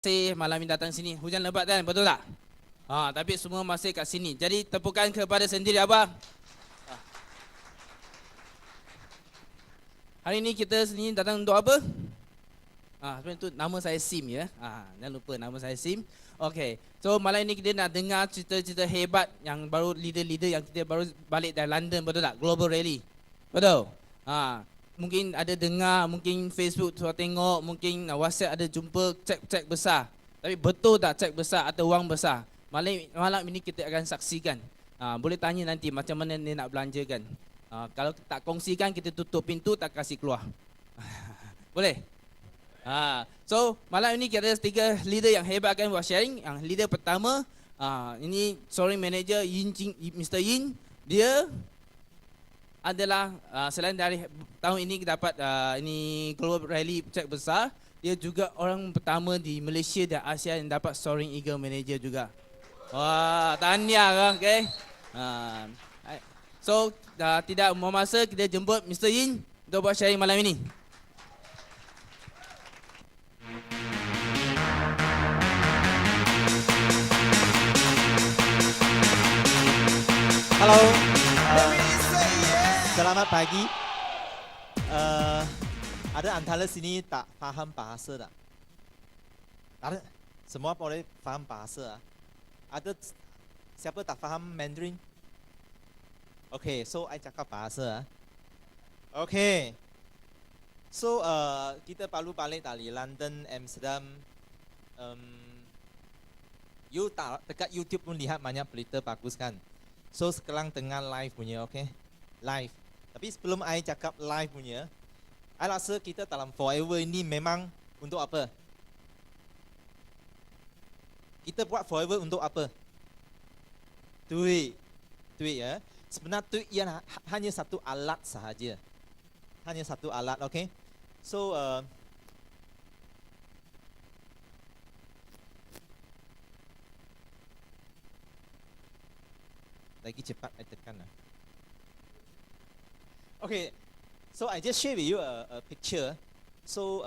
masih malam ini datang sini. Hujan lebat kan, betul tak? Tapi semua masih kat sini. Jadi tepukan kepada sendiri abang. Hari ini kita sini datang untuk apa? Sebenarnya tu nama saya Sim ya. Jangan lupa nama saya Sim. Okay. So malam ini kita nak dengar cerita-cerita hebat yang baru leader-leader yang kita baru balik dari London, betul tak? Global Rally. Betul. Mungkin ada dengar, mungkin Facebook tu tengok, mungkin WhatsApp ada jumpa cek besar. Tapi betul tak cek besar atau wang besar? Malam ini kita akan saksikan. Boleh tanya nanti macam mana dia nak belanjakan. Kalau tak kongsikan, kita tutup pintu, tak kasih keluar. Boleh? So malam ini kita ada 3 leader yang hebat akan buat sharing. Yang leader pertama, ini soaring manager Mr. Yin. Dia adalah selain dari tahun ini kita dapat ini Global Rally cek besar, dia juga orang pertama di Malaysia dan Asia yang dapat Soaring Eagle Manager juga. Wah, tahniah, okay. So tidak membuang masa, kita jemput Mr. Yin untuk buat sharing malam ini. Halo, selamat pagi. Ada antara sini tak faham bahasa tak? Ada, semua boleh faham bahasa. Ada siapa tak faham Mandarin? Okay, so I cakap bahasa. Okay, so kita baru balik dari London, Amsterdam. You tak dekat YouTube pun lihat banyak berita bagus kan? So sekarang tengah live punya, okay? Live. Tapi sebelum I cakap live punya, I rasa kita dalam Forever ini memang untuk apa? Kita buat Forever untuk apa? Duit. Duit ya. Sebenarnya duit yang hanya satu alat sahaja. Hanya satu alat, okay? So lagi cepat I tekan lah. Okay, so I just share with you a picture. So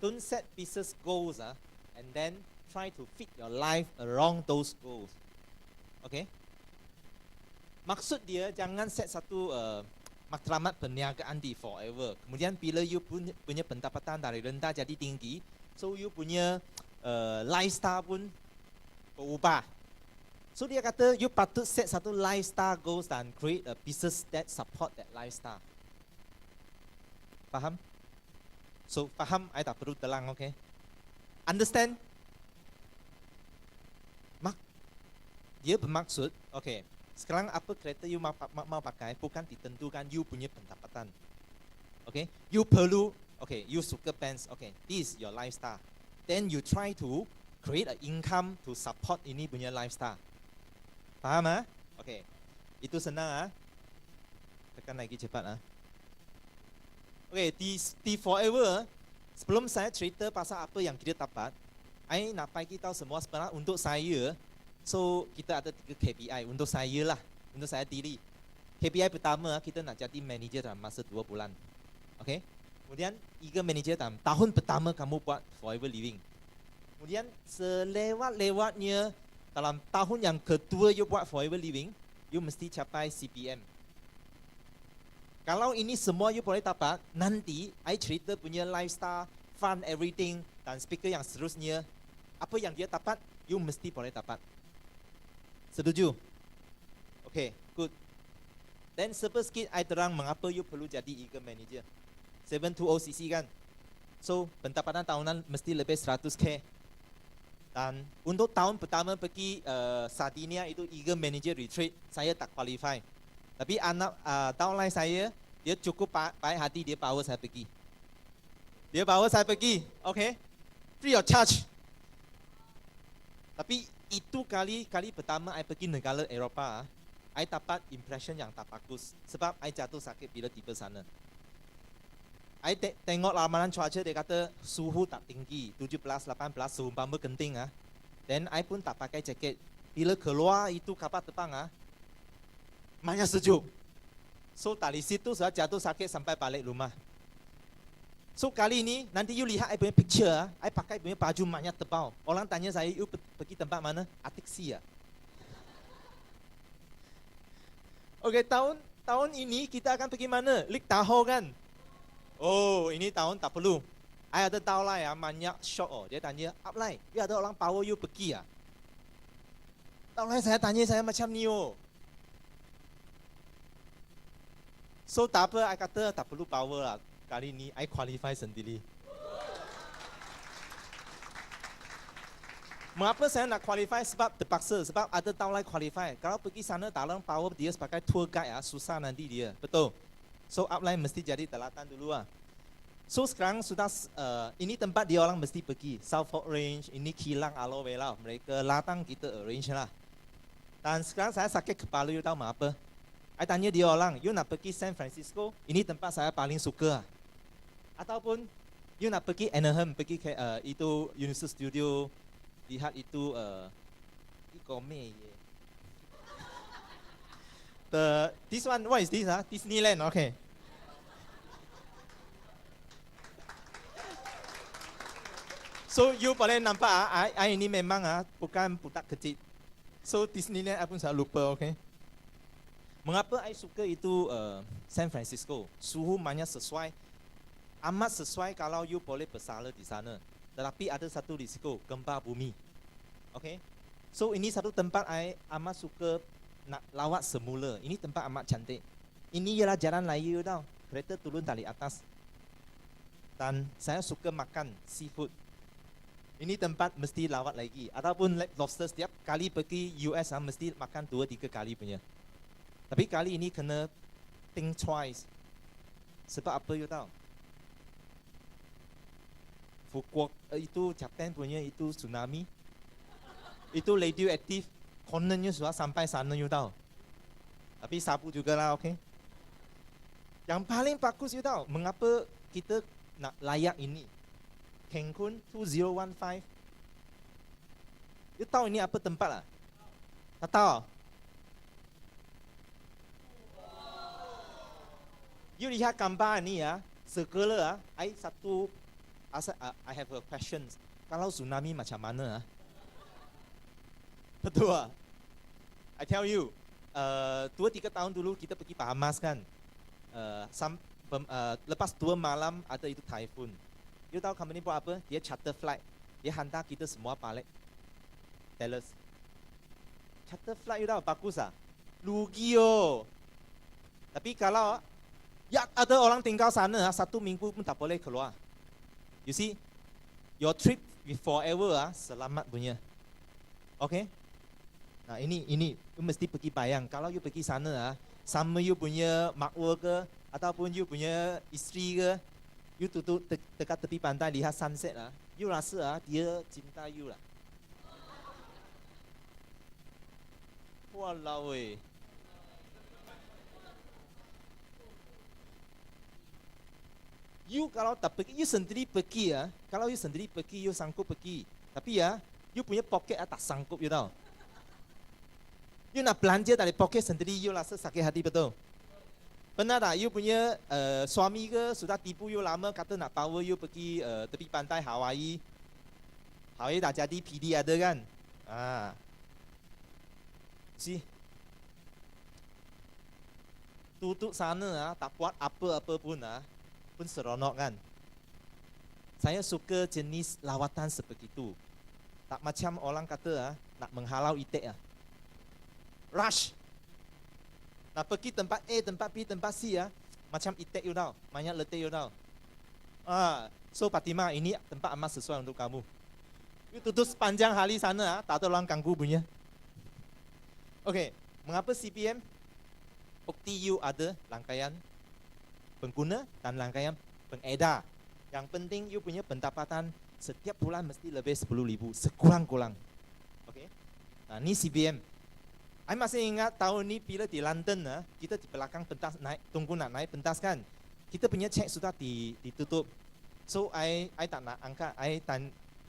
don't set business goals and then try to fit your life around those goals. Okay? Maksud dia jangan set satu matlamat perniagaan di forever. Kemudian bila you punya pendapatan dari rendah jadi tinggi, so you punya lifestyle pun berubah. So dia kata you patut set satu lifestyle goals dan create a business that support that lifestyle. Faham? So faham, I tak perlu telang, okay? Understand? Dia bermaksud, okay, sekarang apa kereta you mau pakai bukan ditentukan you punya pendapatan. Okay? You perlu, okay, you suka pants, okay, this is your lifestyle. Then you try to create an income to support ini punya lifestyle. Faham ah? Okay. Itu senang Tekan lagi cepat Okay, di Forever, sebelum saya cerita pasal apa yang kita dapat, I nak bagi tahu semua sebenarnya untuk saya. So kita ada 3 KPI untuk saya lah, untuk saya diri. KPI pertama kita nak jadi manager dalam masa 2 bulan. Okay? Kemudian Eagle Manager dalam tahun pertama kamu buat Forever Living. Kemudian selewat-lewatnya dalam tahun yang kedua you buat Forever Living, you mesti capai CPM. Kalau ini semua you boleh dapat, nanti I cerita punya lifestyle, fun, everything dan speaker yang seterusnya, apa yang dia dapat, you mesti boleh dapat. Setuju? Okay, good. Then sikit I terang mengapa you perlu jadi Eagle Manager. 720cc kan? So, pendapatan tahunan mesti lebih 100k. Dan untuk tahun pertama pergi Sardinia itu Eagle Manager Retreat, saya tak qualify. Tapi anak downline saya, dia cukup baik hati, dia bawa saya pergi. Dia bawa saya pergi, okay? Free of charge. Tapi itu kali pertama I pergi negara Eropah, I dapat impression yang tak bagus. Sebab I jatuh sakit bila tiba sana. I tengok ramalan cuaca, dia kata suhu tak tinggi, 17, 18, seumpama genting Then I pun tak pakai jaket. Bila keluar itu kapal terbang banyak sejuk. So dari situ saya jatuh sakit sampai balik rumah. So kali ini nanti you lihat I punya picture, I pakai punya baju maknya tebal. Orang tanya saya, you pergi tempat mana? Atiksi ya. Oke, tahun ini kita akan pergi mana? Lik Tahoe kan? Oh, ini tahun tak perlu. I ada tahu lah ya, banyak shock oh. Dia tanya, up lah, ya ada orang power you pergi ya. Tahu lah saya tanya saya macam ni oh. So tak apa, I kata tak perlu power lah. Kali ni I qualify sendiri. Mengapa saya nak qualify? Sebab terpaksa, sebab ada tahun lain qualify. Kalau pergi sana dalam power dia sebagai tour guide ya, susah nanti dia. Betul. So upline mesti jadi telatan dulu lah. So sekarang sudah ini tempat dia orang mesti pergi. South Fork Range, ini kilang aloe vera. Mereka latang kita arrange lah. Dan sekarang saya sakit kepala, you tahu mengapa? I tanya dia orang, you nak pergi San Francisco, ini tempat saya paling suka. Ataupun you nak pergi Anaheim, pergi ke itu Universal Studio, lihat itu Gome. This one, what is this? Disneyland, okay. So you boleh nampak I ini memang bukan budak kecil. So Disneyland I pun saya lupa, okay. Mengapa I suka itu San Francisco? Suhu banyak sesuai, amat sesuai kalau you boleh bersalin di sana. Tetapi ada satu risiko, gempa bumi. Okay? So ini satu tempat I amat suka nak lawat semula. Ini tempat amat cantik. Ini ialah jalan raya tau. Kereta turun dari atas. Dan saya suka makan seafood. Ini tempat mesti lawat lagi. Ataupun lobster setiap kali pergi US mesti makan 2-3 kali punya. Tapi kali ini kena think twice. Sebab apa you tahu? Fukuoka itu Japan punya itu tsunami. Itu radioaktif. Kononnya sudah sampai sana you tahu. Tapi sabu juga lah, okay? Yang paling bagus you tahu, mengapa kita nak layak ini? Cancun 2015. You tahu ini apa tempat lah? Tak tahu? You lihat gambar ni ya, segala I have a question. Kalau tsunami macam mana? Betul ah? I tell you, 2-3 tahun dulu kita pergi Bahamas kan. Lepas 2 malam ada itu typhoon. You tahu company buat apa? Dia charter flight. Dia hantar kita semua balik Dallas. Charter flight you tahu bagus ah? Rugi oh. Tapi kalau ya ada orang tinggal sana 1 minggu pun tak boleh keluar. You see, your trip with forever selamat punya. Okay? Nah ini you mesti pergi bayang. Kalau you pergi sana sama you punya makwa ke ataupun you punya isteri ke, you duduk dekat tepi pantai lihat sunset you rasa dia cinta you lah. Walau weh. You kalau tak pergi, you sendiri pergi kalau you sendiri pergi, you sanggup pergi. Tapi you punya poket tak sanggup you tahu. You nak belanja dari poket sendiri, you rasa sakit hati betul. Pernah tak you punya suami ke sudah tipu you lama kata nak bawa you pergi tepi pantai Hawaii. Hawaii tak jadi, PD ada kan? See, duduk sana tak buat apa-apa pun seronok kan. Saya suka jenis lawatan sebegitu. Tak macam orang kata nak menghalau itik rush. Nak pergi tempat A, tempat B, tempat C macam itik you tahu, banyak letih you tahu. So Fatimah, ini tempat amat sesuai untuk kamu. You duduk sepanjang hari sana tak ada orang ganggu punya. Okay, mengapa CPM? Bukti you ada rangkaian pengguna dan rangkaian pengedar. Yang penting you punya pendapatan setiap bulan mesti lebih 10,000 sekurang-kurang. Okay? Nah, ni CPM. I masih ingat tahun ni bila di London kita di belakang pentas naik, tunggu nak naik pentas kan. Kita punya cek sudah ditutup. So I tak nak angkat,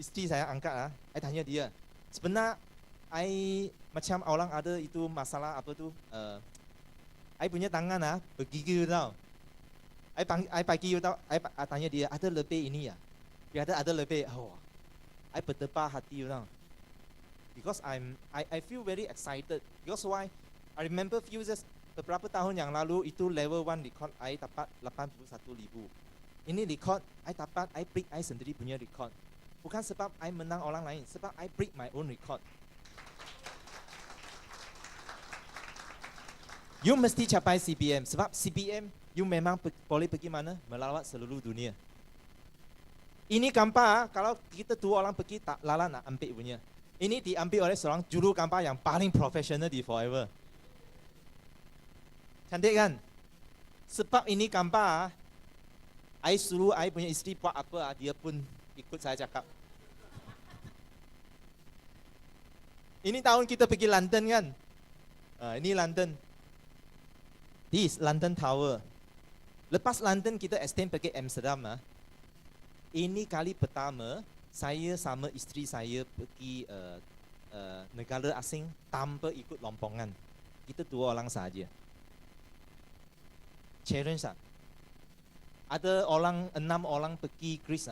isteri saya angkat I tanya dia. Sebenarnya I macam orang ada itu masalah apa tu I punya tangan bergigil tau. I pagi you tahu, I tanya dia ada lebih ini ya, dia ada lebih, oh, I berdebar hati you tahu, because I feel very excited, because why? I remember few years beberapa tahun yang lalu itu level 1 record I dapat 81,000. Ini record I dapat, I break I sendiri punya record, bukan sebab I menang orang lain, sebab I break my own record. You mesti capai CBM, sebab CBM you memang boleh pergi mana? Melawat seluruh dunia. Ini gambar, kalau kita 2 orang pergi tak lala nak ambil punya. Ini diambil oleh seorang juru gambar yang paling profesional di Forever. Cantik kan? Sebab ini gambar, I suruh I punya isteri buat apa, dia pun ikut saya cakap. Ini tahun kita pergi London kan? Ini London. This London Tower. Lepas London kita extend pergi Amsterdam. Ini kali pertama saya sama isteri saya pergi negara asing tanpa ikut lompongan. Kita 2 orang saja. Challenge tak? Ada orang 6 orang pergi Greece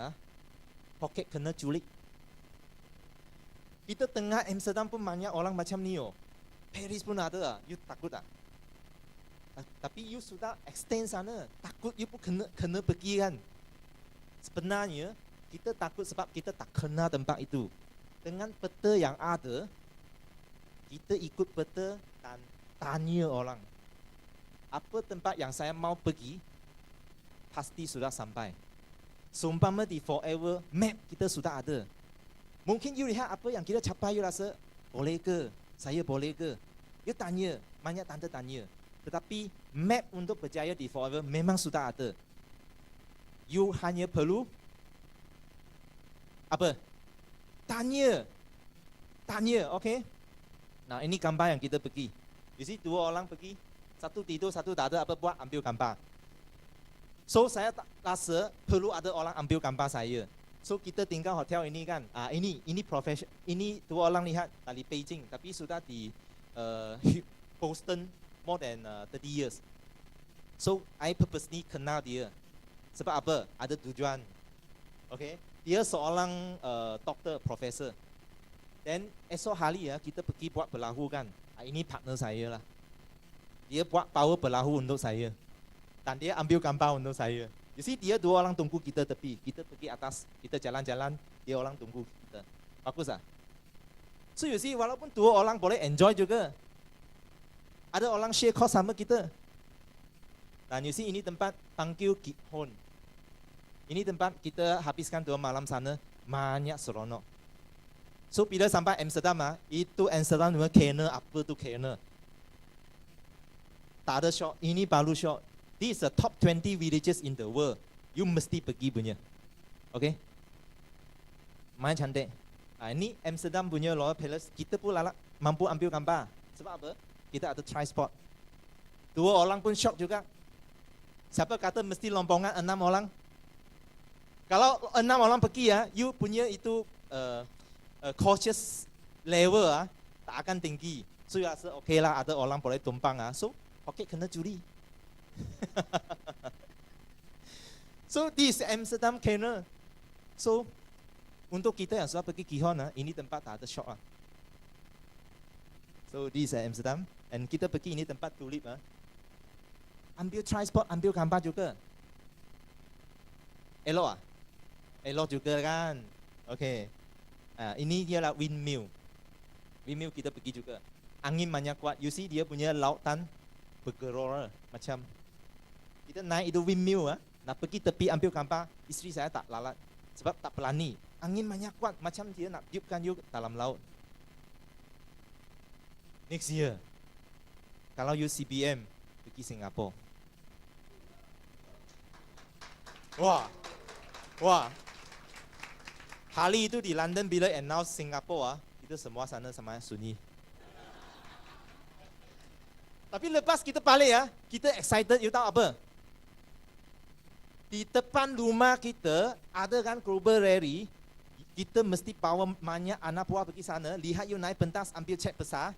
poket kena culik. Kita tengah Amsterdam pun banyak orang macam ni oh. Paris pun ada you takut tak? Tapi you sudah extend sana, takut you pun kena pergi kan. Sebenarnya kita takut sebab kita tak kenal tempat itu. Dengan peta yang ada, kita ikut peta dan tanya orang, apa tempat yang saya mau pergi, pasti sudah sampai. Seumpama di Forever map kita sudah ada. Mungkin you lihat apa yang kita capai, you rasa boleh ke, saya boleh ke, you tanya, banyak tanda tanya. Tetapi map untuk berjaya di Forever memang sudah ada. You hanya perlu apa? Tanya, okay? Nah ini gambar yang kita pergi. You see 2 orang pergi, satu tidur, satu tak ada apa buat, ambil gambar. So saya tak rasa perlu ada orang ambil gambar saya. So kita tinggal hotel ini kan, ini profession, ini 2 orang lihat dari Beijing, tapi sudah di Boston more than 30 years. So I purposely kenal dia. Sebab apa? Ada tujuan. Okay? Dia seorang doktor, profesor. Dan esok hari kita pergi buat berlahu kan. Ini partner saya lah. Dia buat power berlahu untuk saya. Dan dia ambil gambar untuk saya. You see, dia 2 orang tunggu kita tepi. Kita pergi atas, kita jalan-jalan, dia orang tunggu kita. Bagus tak? So you see, walaupun 2 orang boleh enjoy juga. Ada orang share cost sama kita. Dan you see, ini tempat panggil Githon. Ini tempat kita habiskan 2 malam sana, banyak seronok. So bila sampai Amsterdam itu Amsterdam cuma kena apa tu kena. Tak ada shop, ini baru shop. This is the top 20 villages in the world. You mesti pergi punya. Okay? Main cantik. Ini Amsterdam punya Royal Palace. Kita pun mampu ambil gambar. Sebab apa? Kita ada transport. 2 orang pun shock juga. Siapa kata mesti lompongan 6 orang? Kalau 6 orang pergi you punya itu cautious level tak akan tinggi. So you rasa okay lah, ada orang boleh tumpang so poket kena curi. So this Amsterdam Canal. So untuk kita yang sudah pergi Gihon ini tempat tak ada shock So this Amsterdam, and kita pergi ini tempat tulip ambil transport, ambil gambar juga. Elok elok juga kan. Okay. Ini dia lah windmill. Windmill kita pergi juga. Angin banyak kuat. You see dia punya lautan bergelora macam. Kita naik itu windmill nak pergi tepi ambil gambar. Isteri saya tak lalat sebab tak berani. Angin banyak kuat macam dia nak tiupkan you dalam laut. Next year, kalau you CBM pergi Singapura. Wah. Hari itu di London bila announce Singapura, kita semua sana sama sunyi. Tapi lepas kita balik kita excited, you tahu apa? Di depan rumah kita ada kan global rally, kita mesti bawa banyak anak buah pergi sana, lihat you naik pentas ambil cek besar.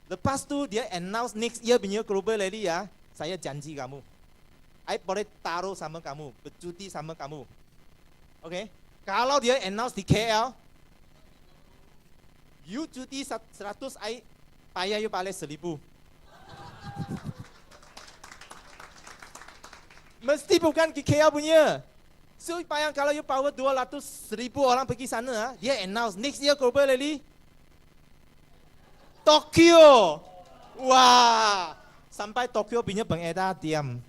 Lepas tu dia announce next year punya global rally saya janji kamu. I boleh taruh sama kamu, bercuti sama kamu. Okay? Kalau dia announce di KL, you cuti 100, I bayar you balik 1,000. Mesti bukan di KL punya. So bayang kalau you power 200,000 orang pergi sana, dia announce next year global rally Tokyo. Wah, sampai Tokyo punya pengedar diam.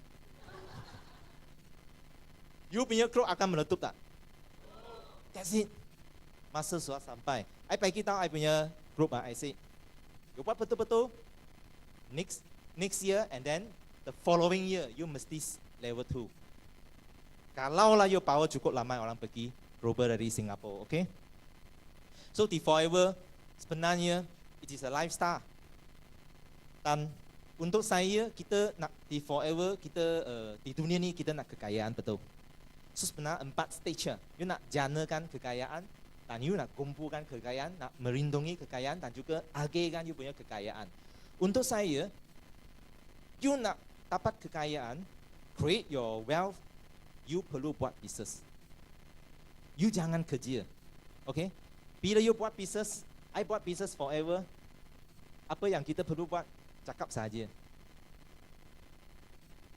You punya crew akan meletup tak? That's it. Masa sudah sampai. I bagi tahu I punya group I say, you buat betul-betul next year and then the following year you mesti level 2. Kalau lah you power cukup lama orang pergi global dari Singapura, okay? So di Forever sebenarnya it is a lifestyle. Dan untuk saya kita nak di Forever kita di dunia ni kita nak kekayaan betul. So sebenarnya 4 stage. You nak janakan kekayaan dan you nak kumpulkan kekayaan, nak melindungi kekayaan dan juga agihkan you punya kekayaan. Untuk saya, you nak dapat kekayaan, create your wealth, you perlu buat bisnes. You jangan kerja. Okay? Bila you buat bisnes, I buat bisnes Forever. Apa yang kita perlu buat? Cakap saja.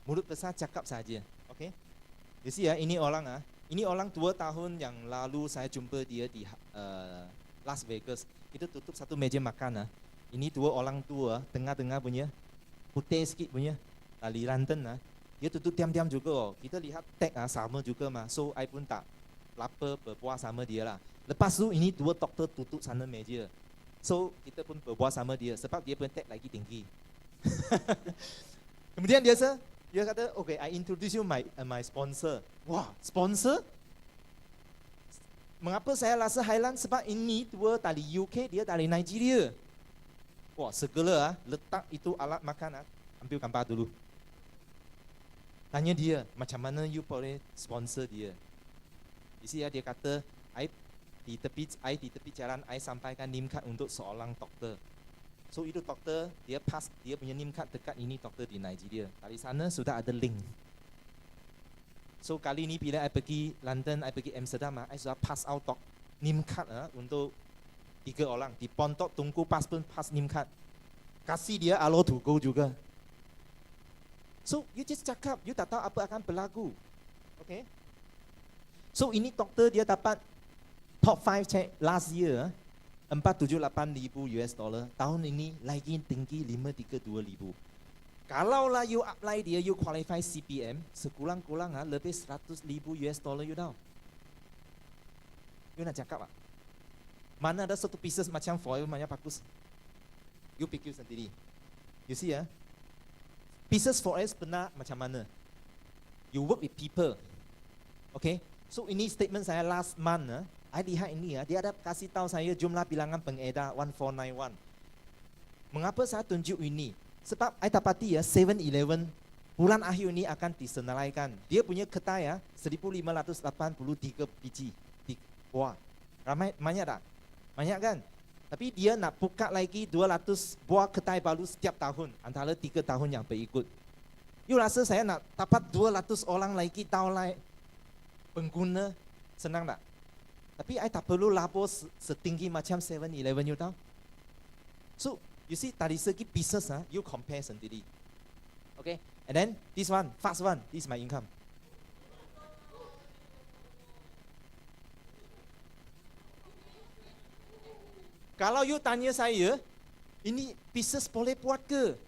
Mulut besar cakap saja. Okay? You see ya, ini orang ini orang 2 tahun yang lalu saya jumpa dia di Las Vegas. Itu tutup satu meja makan. Ini 2 orang tua, tengah-tengah punya, putih sikit punya, dari London. Dia tutup diam-diam juga. Kita lihat tag sama juga mah. So I pun tak lapar berbual sama dia lah. Lepas tu ini 2 doktor tutup sana meja. So kita pun berbual sama dia sebab dia pun tag lagi tinggi. Kemudian dia kata, okay, I introduce you my sponsor. Wah, sponsor? Mengapa saya rasa Highland? Sebab ini 2 dari UK, dia dari Nigeria. Wah, segala letak itu alat makan, ambil gambar dulu. Tanya dia, macam mana you boleh sponsor dia? Isi dia kata, di tepi jalan, I sampaikan name card untuk seorang doktor. So itu doktor, dia pass dia punya name card dekat ini doktor di Nigeria. Dari sana sudah ada link. So kali ini bila I pergi London, I pergi Amsterdam, I sudah pass out name card untuk 3 orang. Di pontok tunggu pass pun pass name card. Kasih dia allow to go juga. So you just cakap, you tak tahu apa akan berlaku. Okay? So ini doktor dia dapat top 5 check last year. 478,000 US dollar. Tahun ini lagi tinggi 532,000. Kalau lah you apply dia, you qualify CPM, sekurang-kurang lebih 100,000 US dollar you tahu. You nak cakap mana ada satu pieces macam Forever macam bagus. You pikir sendiri. You see pieces Forever benar macam mana? You work with people. Okay? So ini statement saya last month. I lihat ini dia ada kasih tahu saya jumlah bilangan pengedar 1491. Mengapa saya tunjuk ini? Sebab I dapati 7-Eleven bulan akhir ini akan disenaraikan. Dia punya kedai 1,583 biji. Wah, ramai banyak tak? Banyak kan? Tapi dia nak buka lagi 200 buah kedai baru setiap tahun, antara 3 tahun yang berikut. You rasa saya nak dapat 200 orang lagi tahu pengguna senang tak? Tapi I tak perlu lapor setinggi macam 7-Eleven you tahu. So, you see dari segi business you compare sendiri. Okay? And then this one, fast one, this is my income. Kalau you tanya saya, ini business boleh buat ke?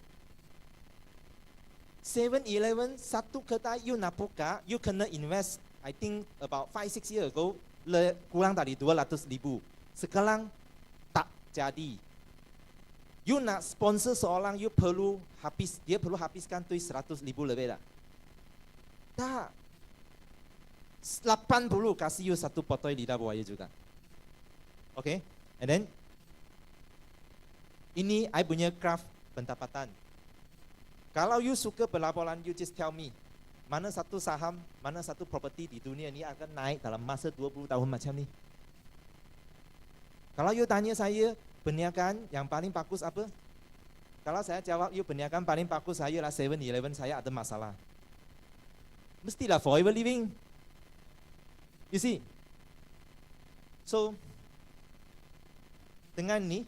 7-Eleven satu kedai you nak buka, you kena invest I think about 5-6 years ago. Kurang dari 200,000. Sekarang tak jadi. You nak sponsor seorang, you perlu dia perlu habiskan 100,000 lebih dah. Tak. 80 kasih you satu potoi lidah buaya juga. Okay? And then ini I punya craft pendapatan. Kalau you suka pelaporan, you just tell me. Mana satu saham, mana satu property di dunia ini akan naik dalam masa 20 tahun macam ni? Kalau you tanya saya, perniagaan yang paling bagus apa? Kalau saya jawab, you perniagaan paling bagus saya lah 7-Eleven, saya ada masalah. mestilah forever living. You see? So, dengan ni,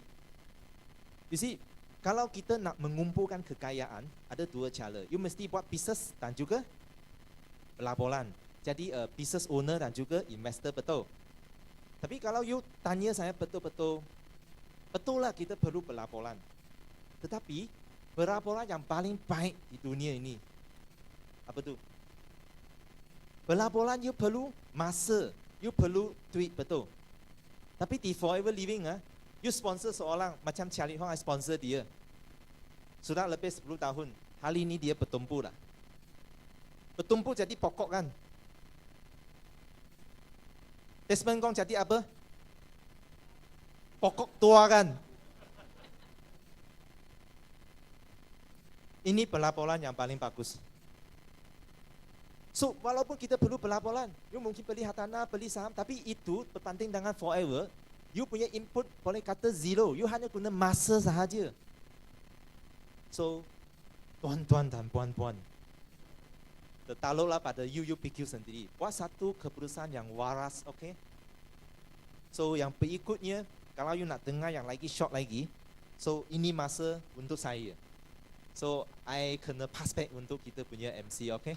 you see, kalau kita nak mengumpulkan kekayaan, ada dua cara. You mesti buat business dan juga pelaburan. Jadi business owner dan juga investor, betul. Tapi kalau you tanya saya betul-betul, betul lah kita perlu pelaburan. Tetapi pelaburan yang paling baik di dunia ini, apa tu? Pelaburan you perlu masa, you perlu duit, betul. Tapi di forever living you sponsor seorang, macam Charlie Hong, I sponsor dia. Sudah lebih 10 tahun, hari ini dia bertumpu lah. Bertumpu jadi pokok kan. Desmond Gong jadi apa? Pokok tua kan. Ini pelaburan yang paling bagus. So, walaupun kita perlu pelaburan, you mungkin beli hartanah, beli saham, tapi itu berbanding dengan forever, you punya input boleh kata zero, you hanya guna masa sahaja. So, tuan-tuan dan puan-puan, tertakluklah pada you fikir sendiri. Buat satu keputusan yang waras, okay? So, yang berikutnya, kalau you nak dengar yang lagi short lagi, so ini masa untuk saya. So, I kena pass back untuk kita punya MC, okay?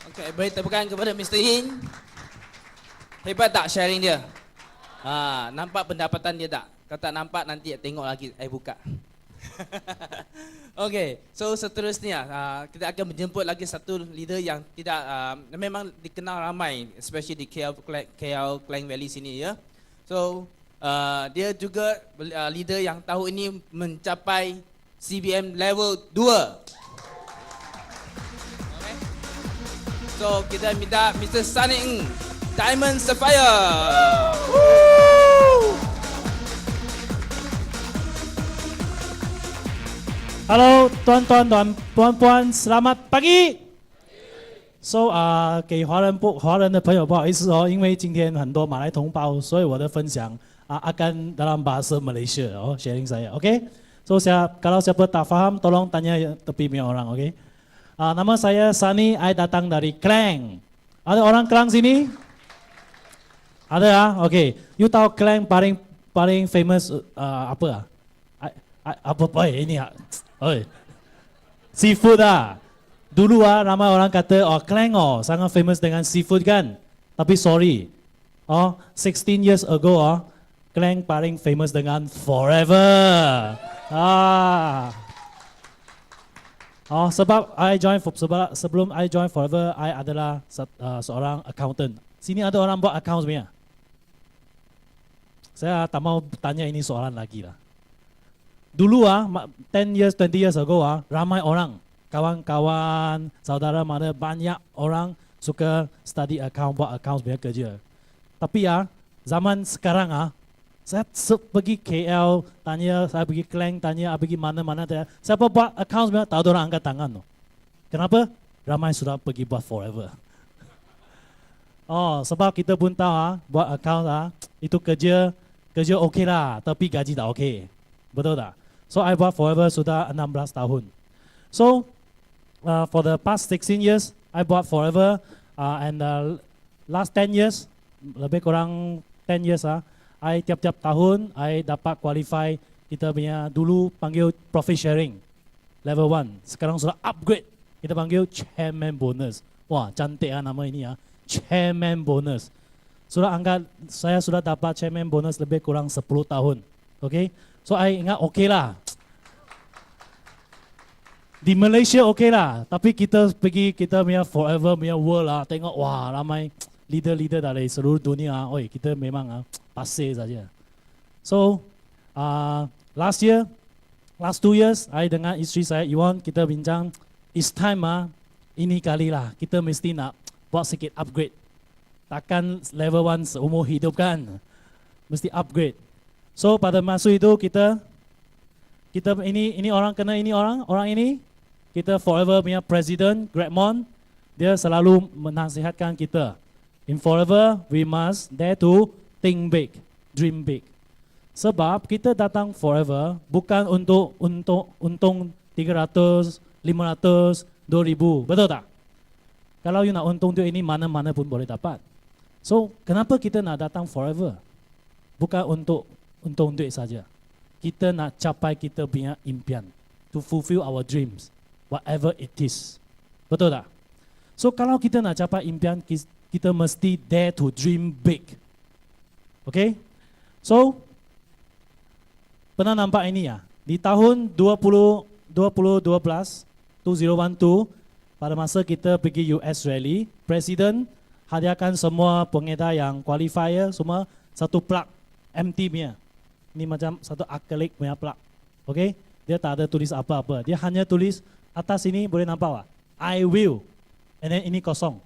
Okay, beri tepukan kepada Mr. Hin. Hebat tak sharing dia? Nampak pendapatan dia tak? Kalau tak nampak nanti tengok lagi, saya buka. Okay, so seterusnya kita akan menjemput lagi satu leader yang tidak memang dikenal ramai, especially di KL Klang Valley sini ya. So dia juga leader yang tahun ini mencapai CBM level 2. So kita minta Mr. Sunny Ng, Diamond Sapphire. Hello， tuan-tuan dan puan-puan， selamat pagi。So 给华人的朋友不好意思哦，因为今天很多马来同胞，所以我的分享akan dalam bahasa Malaysia sharing saya, okay? So kalau siapa tak faham, tolong tanya tepi punya orang, okay? Nama saya Sunny, I datang dari Klang. Ada orang Klang sini? Ada okay. You tahu Klang paling famous apa apa ini seafood Dulu ramai orang kata Klang sangat famous dengan seafood kan. Tapi sorry. 16 years ago Klang paling famous dengan forever. Sebelum I join Forever, I adalah seorang accountant. Sini ada orang buat account sebenarnya? Saya tak mau tanya ini soalan lagi lah. Dulu 10 years, 20 years ago ramai orang, kawan-kawan, saudara mana banyak orang suka study account, buat account sebenarnya kerja. Tapi zaman sekarang saya pergi KL tanya, saya pergi Klang tanya, pergi mana-mana tanya, siapa buat account sebenarnya, tak ada orang angkat tangan. Kenapa? Ramai sudah pergi buat Forever. Sebab kita pun tahu buat account itu kerja okey lah, tapi gaji tak okey. Betul tak? So I buat Forever sudah 16 tahun. So for the past 16 years, I buat Forever and last 10 years, lebih kurang 10 years I tiap-tiap tahun I dapat qualify kita punya dulu panggil profit sharing level 1. Sekarang sudah upgrade, kita panggil chairman bonus. Wah, cantik nama ini chairman bonus. Saya sudah dapat chairman bonus lebih kurang 10 tahun. Okay? So I ingat okay lah. Di Malaysia okay lah, tapi kita pergi kita punya Forever punya world tengok wah ramai leader-leader dari seluruh dunia. Kita memang pasir saja. So last 2 years, I dengan isteri saya Iwan kita bincang, it's time ini kali lah kita mesti nak buat sikit upgrade. Takkan level 1 seumur hidup kan, mesti upgrade. So pada masa itu kita ini orang kena ini orang ini kita Forever punya President Greg Mon, dia selalu menasihatkan kita. In Forever, we must dare to think big, dream big. Sebab kita datang Forever bukan untuk untung 300, 500, 2000, betul tak? Kalau you nak untung duit ini mana-mana pun boleh dapat. So, kenapa kita nak datang forever? Bukan untuk untung duit saja. Kita nak capai kita punya impian. To fulfill our dreams. Whatever it is. Betul tak? So, kalau kita nak capai impian, kita mesti dare to dream big. Okay? So, pernah nampak ini ya? Di tahun 2012, pada masa kita pergi US Rally, Presiden hadiahkan semua pengedar yang qualifier, semua satu plug empty punya. Ini macam satu akrilik punya plug. Okay? Dia tak ada tulis apa-apa. Dia hanya tulis atas ini boleh nampak tak? I will. And then ini kosong.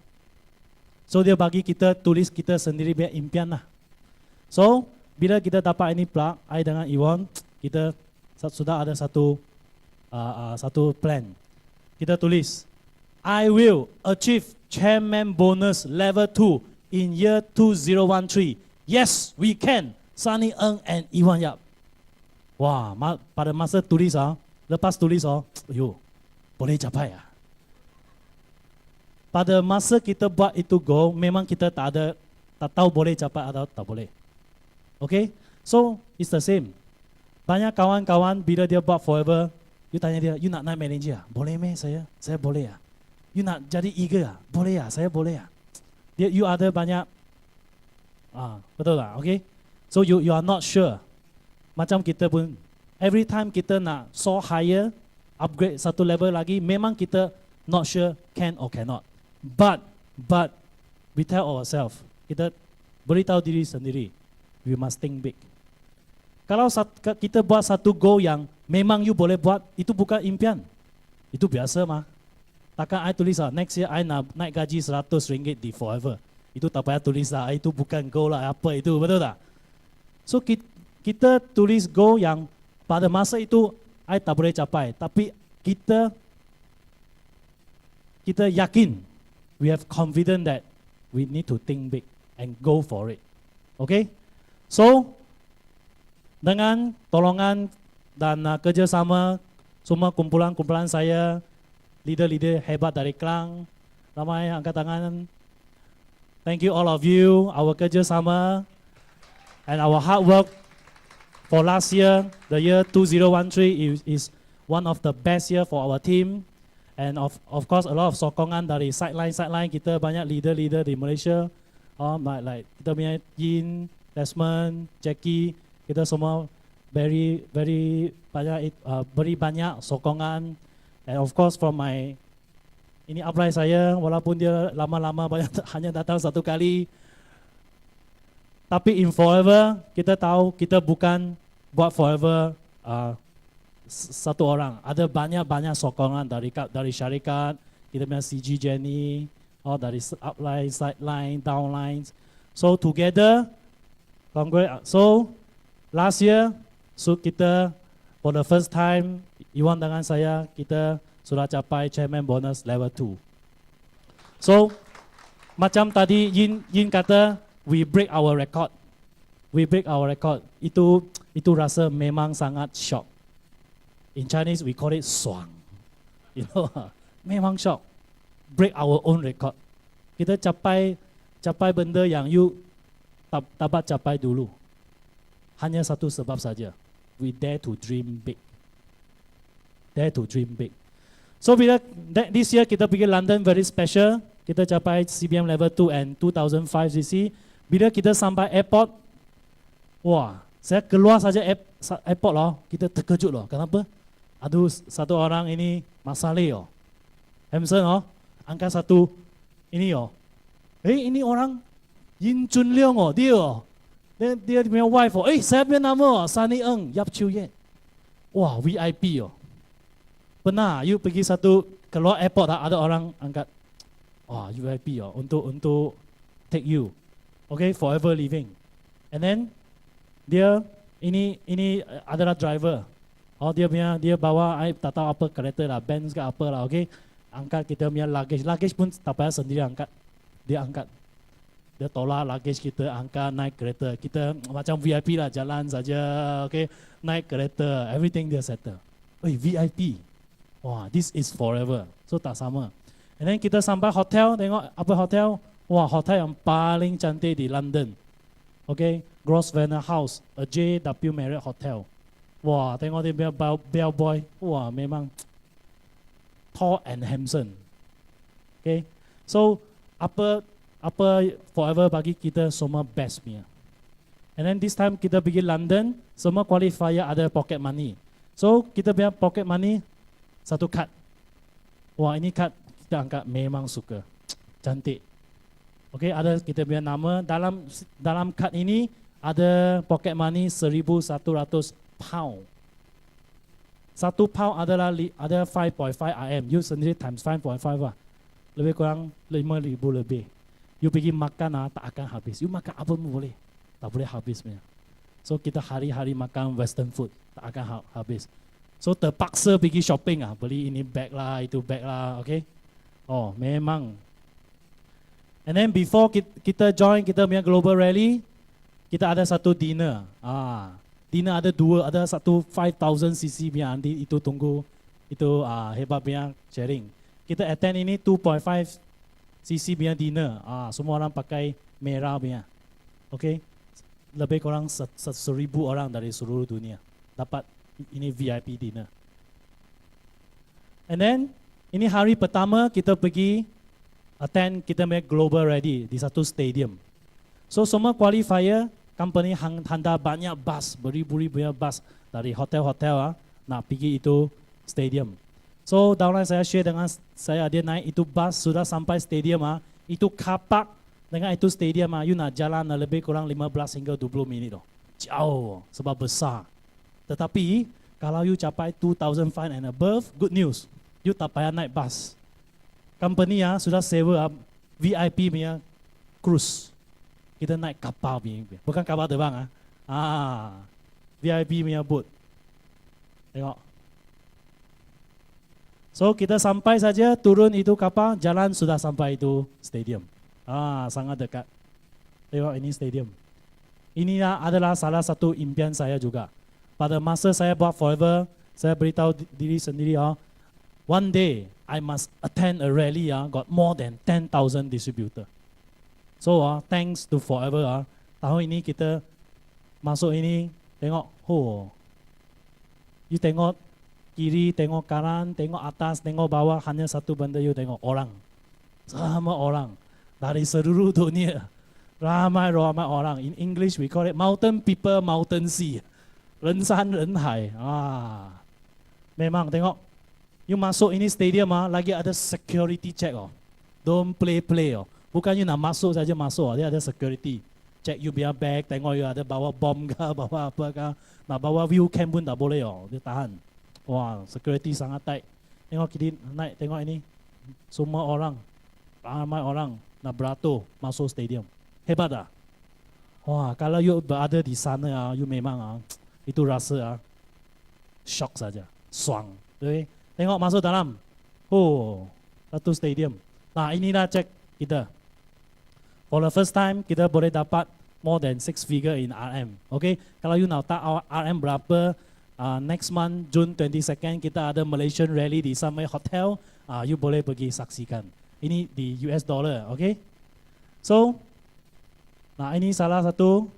So dia bagi kita tulis kita sendiri punya impian lah. So bila kita dapat ini plug, I dengan Iwan, kita sudah ada satu plan. Kita tulis, I will achieve chairman bonus level 2 in year 2013. Yes, we can. Sunny Ng and Iwan Yap. Wah, pada masa tulis lepas tulis boleh capai ah. Pada masa kita buat itu goal, memang kita tak tahu boleh capai atau tak boleh. Okay? So, it's the same. Banyak kawan-kawan bila dia buat forever, you tanya dia, you nak naik manager ah? Boleh meh saya? Saya boleh ah. You nak jadi eager ah? Boleh ah, saya boleh ah. You ada banyak, betul tak? Okay? So you are not sure. Macam kita pun, every time kita nak soar higher, upgrade satu level lagi, memang kita not sure can or cannot. But we tell ourselves, kita beritahu diri sendiri, we must think big. Kalau kita buat satu goal yang memang you boleh buat, itu bukan impian. Itu biasa mah. Takkan I tulis next year I nak naik gaji RM100 di forever. Itu tak payah tulis lah, itu bukan goal lah, apa itu, betul tak? So kita tulis goal yang pada masa itu I tak boleh capai. Tapi kita yakin, we have confidence that we need to think big and go for it. Okay? So, dengan tolongan dan kerjasama semua kumpulan-kumpulan saya, leader-leader hebat dari Klang, ramai angkat tangan. Thank you all of you, our kerjasama and our hard work for last year, the year 2013 is one of the best year for our team. And of course a lot of sokongan dari sideline kita banyak leader di Malaysia, like kita punya Yin, Desmond, Jackie, kita semua very banyak beri banyak sokongan. And of course from my ini upline saya, walaupun dia lama-lama banyak hanya datang satu kali, tapi in forever kita tahu kita bukan buat forever satu orang. Ada banyak sokongan dari syarikat, kita punya CG Jenny, dari upline, sideline, downlines. So together, so last year, so kita for the first time, Iwan dengan saya, kita sudah capai chairman bonus level 2. So, macam tadi Yin kata, we break our record. We break our record. Itu rasa memang sangat shock. In Chinese, we call it 爽. You know, memang shock. Break our own record. Kita capai benda yang you tak dapat capai dulu. Hanya satu sebab saja. We dare to dream big. Dare to dream big. So bila this year kita pergi London very special, kita capai CBM level 2 and 2005 cc. Bila kita sampai airport, wah, saya keluar saja airport loh, kita terkejut loh. Kenapa? Aduh, satu orang ini masalah Hamson angkat satu ini ini orang Yin Chun Leong dia punya wife saya punya nama Sunny Ng Yap Chiu Yen. Wah, VIP Pernah you pergi keluar airport ada orang angkat VIP untuk take you. Okay, forever living. And then dia ini adalah driver. Dia bawa tak tahu apa kereta lah, Benz ke apa lah, okay. Angkat kita punya luggage pun tak payah sendiri angkat. Dia angkat. Dia tolak luggage kita, angkat, naik kereta. Kita macam VIP lah, jalan saja, okay. Naik kereta, everything dia settle. VIP. Wah, this is forever. So tak sama. And then kita sampai hotel, tengok apa hotel? Wah, hotel yang paling cantik di London. Okay, Grosvenor House, a JW Marriott Hotel. Wah, tengok dia punya bellboy. Wah, memang tall and handsome. Okay, so apa forever bagi kita semua best punya. And then this time kita pergi London, semua qualifier ada pocket money. So kita punya pocket money satu kad. Wah, ini kad kita angkat memang suka. Cantik. Okay, ada kita punya nama dalam kad ini ada pocket money 1,100 pound. 1 pound adalah ada 5.5 RM. You sendiri times 5.5 lah. Lebih kurang 5,000 lebih. You pergi makan tak akan habis. You makan apa pun boleh. Tak boleh habis punya. So kita hari-hari makan western food. Tak akan habis. So terpaksa pergi shopping beli ini bag lah, itu bag lah, okay. Oh, memang. And then before kita join kita punya global rally, kita ada satu dinner. Dinner ada dua, ada satu 5,000 cc punya nanti itu tunggu itu hebat punya sharing. Kita attend ini 2.5 cc punya dinner. Semua orang pakai merah punya. Okay. Lebih kurang 1,000 orang dari seluruh dunia dapat ini VIP dinner. And then ini hari pertama kita pergi attend kita punya global ready di satu stadium. So semua qualifier company hantar banyak bus, beribu-ribu bus dari hotel-hotel nak pergi itu stadium. So downline saya share dengan saya, dia naik itu bus sudah sampai stadium itu kapak dengan itu stadium you nak jalan lebih kurang 15 hingga 20 minit jauh sebab besar. Tetapi kalau you capai 2,500 and above, good news, you tak payah naik bus. Company sudah sewa VIP punya cruise. Kita naik kapal punya, bukan kapal terbang VIP punya boat. Tengok. So kita sampai saja turun itu kapal, jalan sudah sampai itu stadium. Sangat dekat. Tengok ini stadium. Ini adalah salah satu impian saya juga. Pada masa saya buat forever, saya beritahu diri sendiri one day I must attend a rally got more than 10,000 distributor. So thanks to forever tahun ini kita masuk ini tengok you tengok kiri, tengok kanan, tengok atas, tengok bawah, hanya satu benda you tengok orang. Semua orang dari seluruh dunia. Ramai-ramai orang. In English we call it mountain people, mountain sea. 人山人海memang tengok you masuk ini stadium lagi ada security check don't play bukan you nak masuk saja masuk, dia ada security check you punya bag, tengok you ada bawa bom ke bawa apa ke, nak bawa view cam pun tak boleh dia tahan. Wah, security sangat tight. Tengok kiri naik, tengok ini semua orang, ramai orang nak beratur masuk stadium. Hebat tak? Wah, kalau you berada di sana you memang itu rasa shock saja,爽,对. Tengok masuk dalam, satu stadium. Nah inilah cek kita. For the first time kita boleh dapat more than 6 figure in RM. Okay, kalau you nak tahu RM berapa, next month June 22nd kita ada Malaysian Rally di Sunway Hotel. You boleh pergi saksikan. Ini di US dollar, okay. So, nah ini salah satu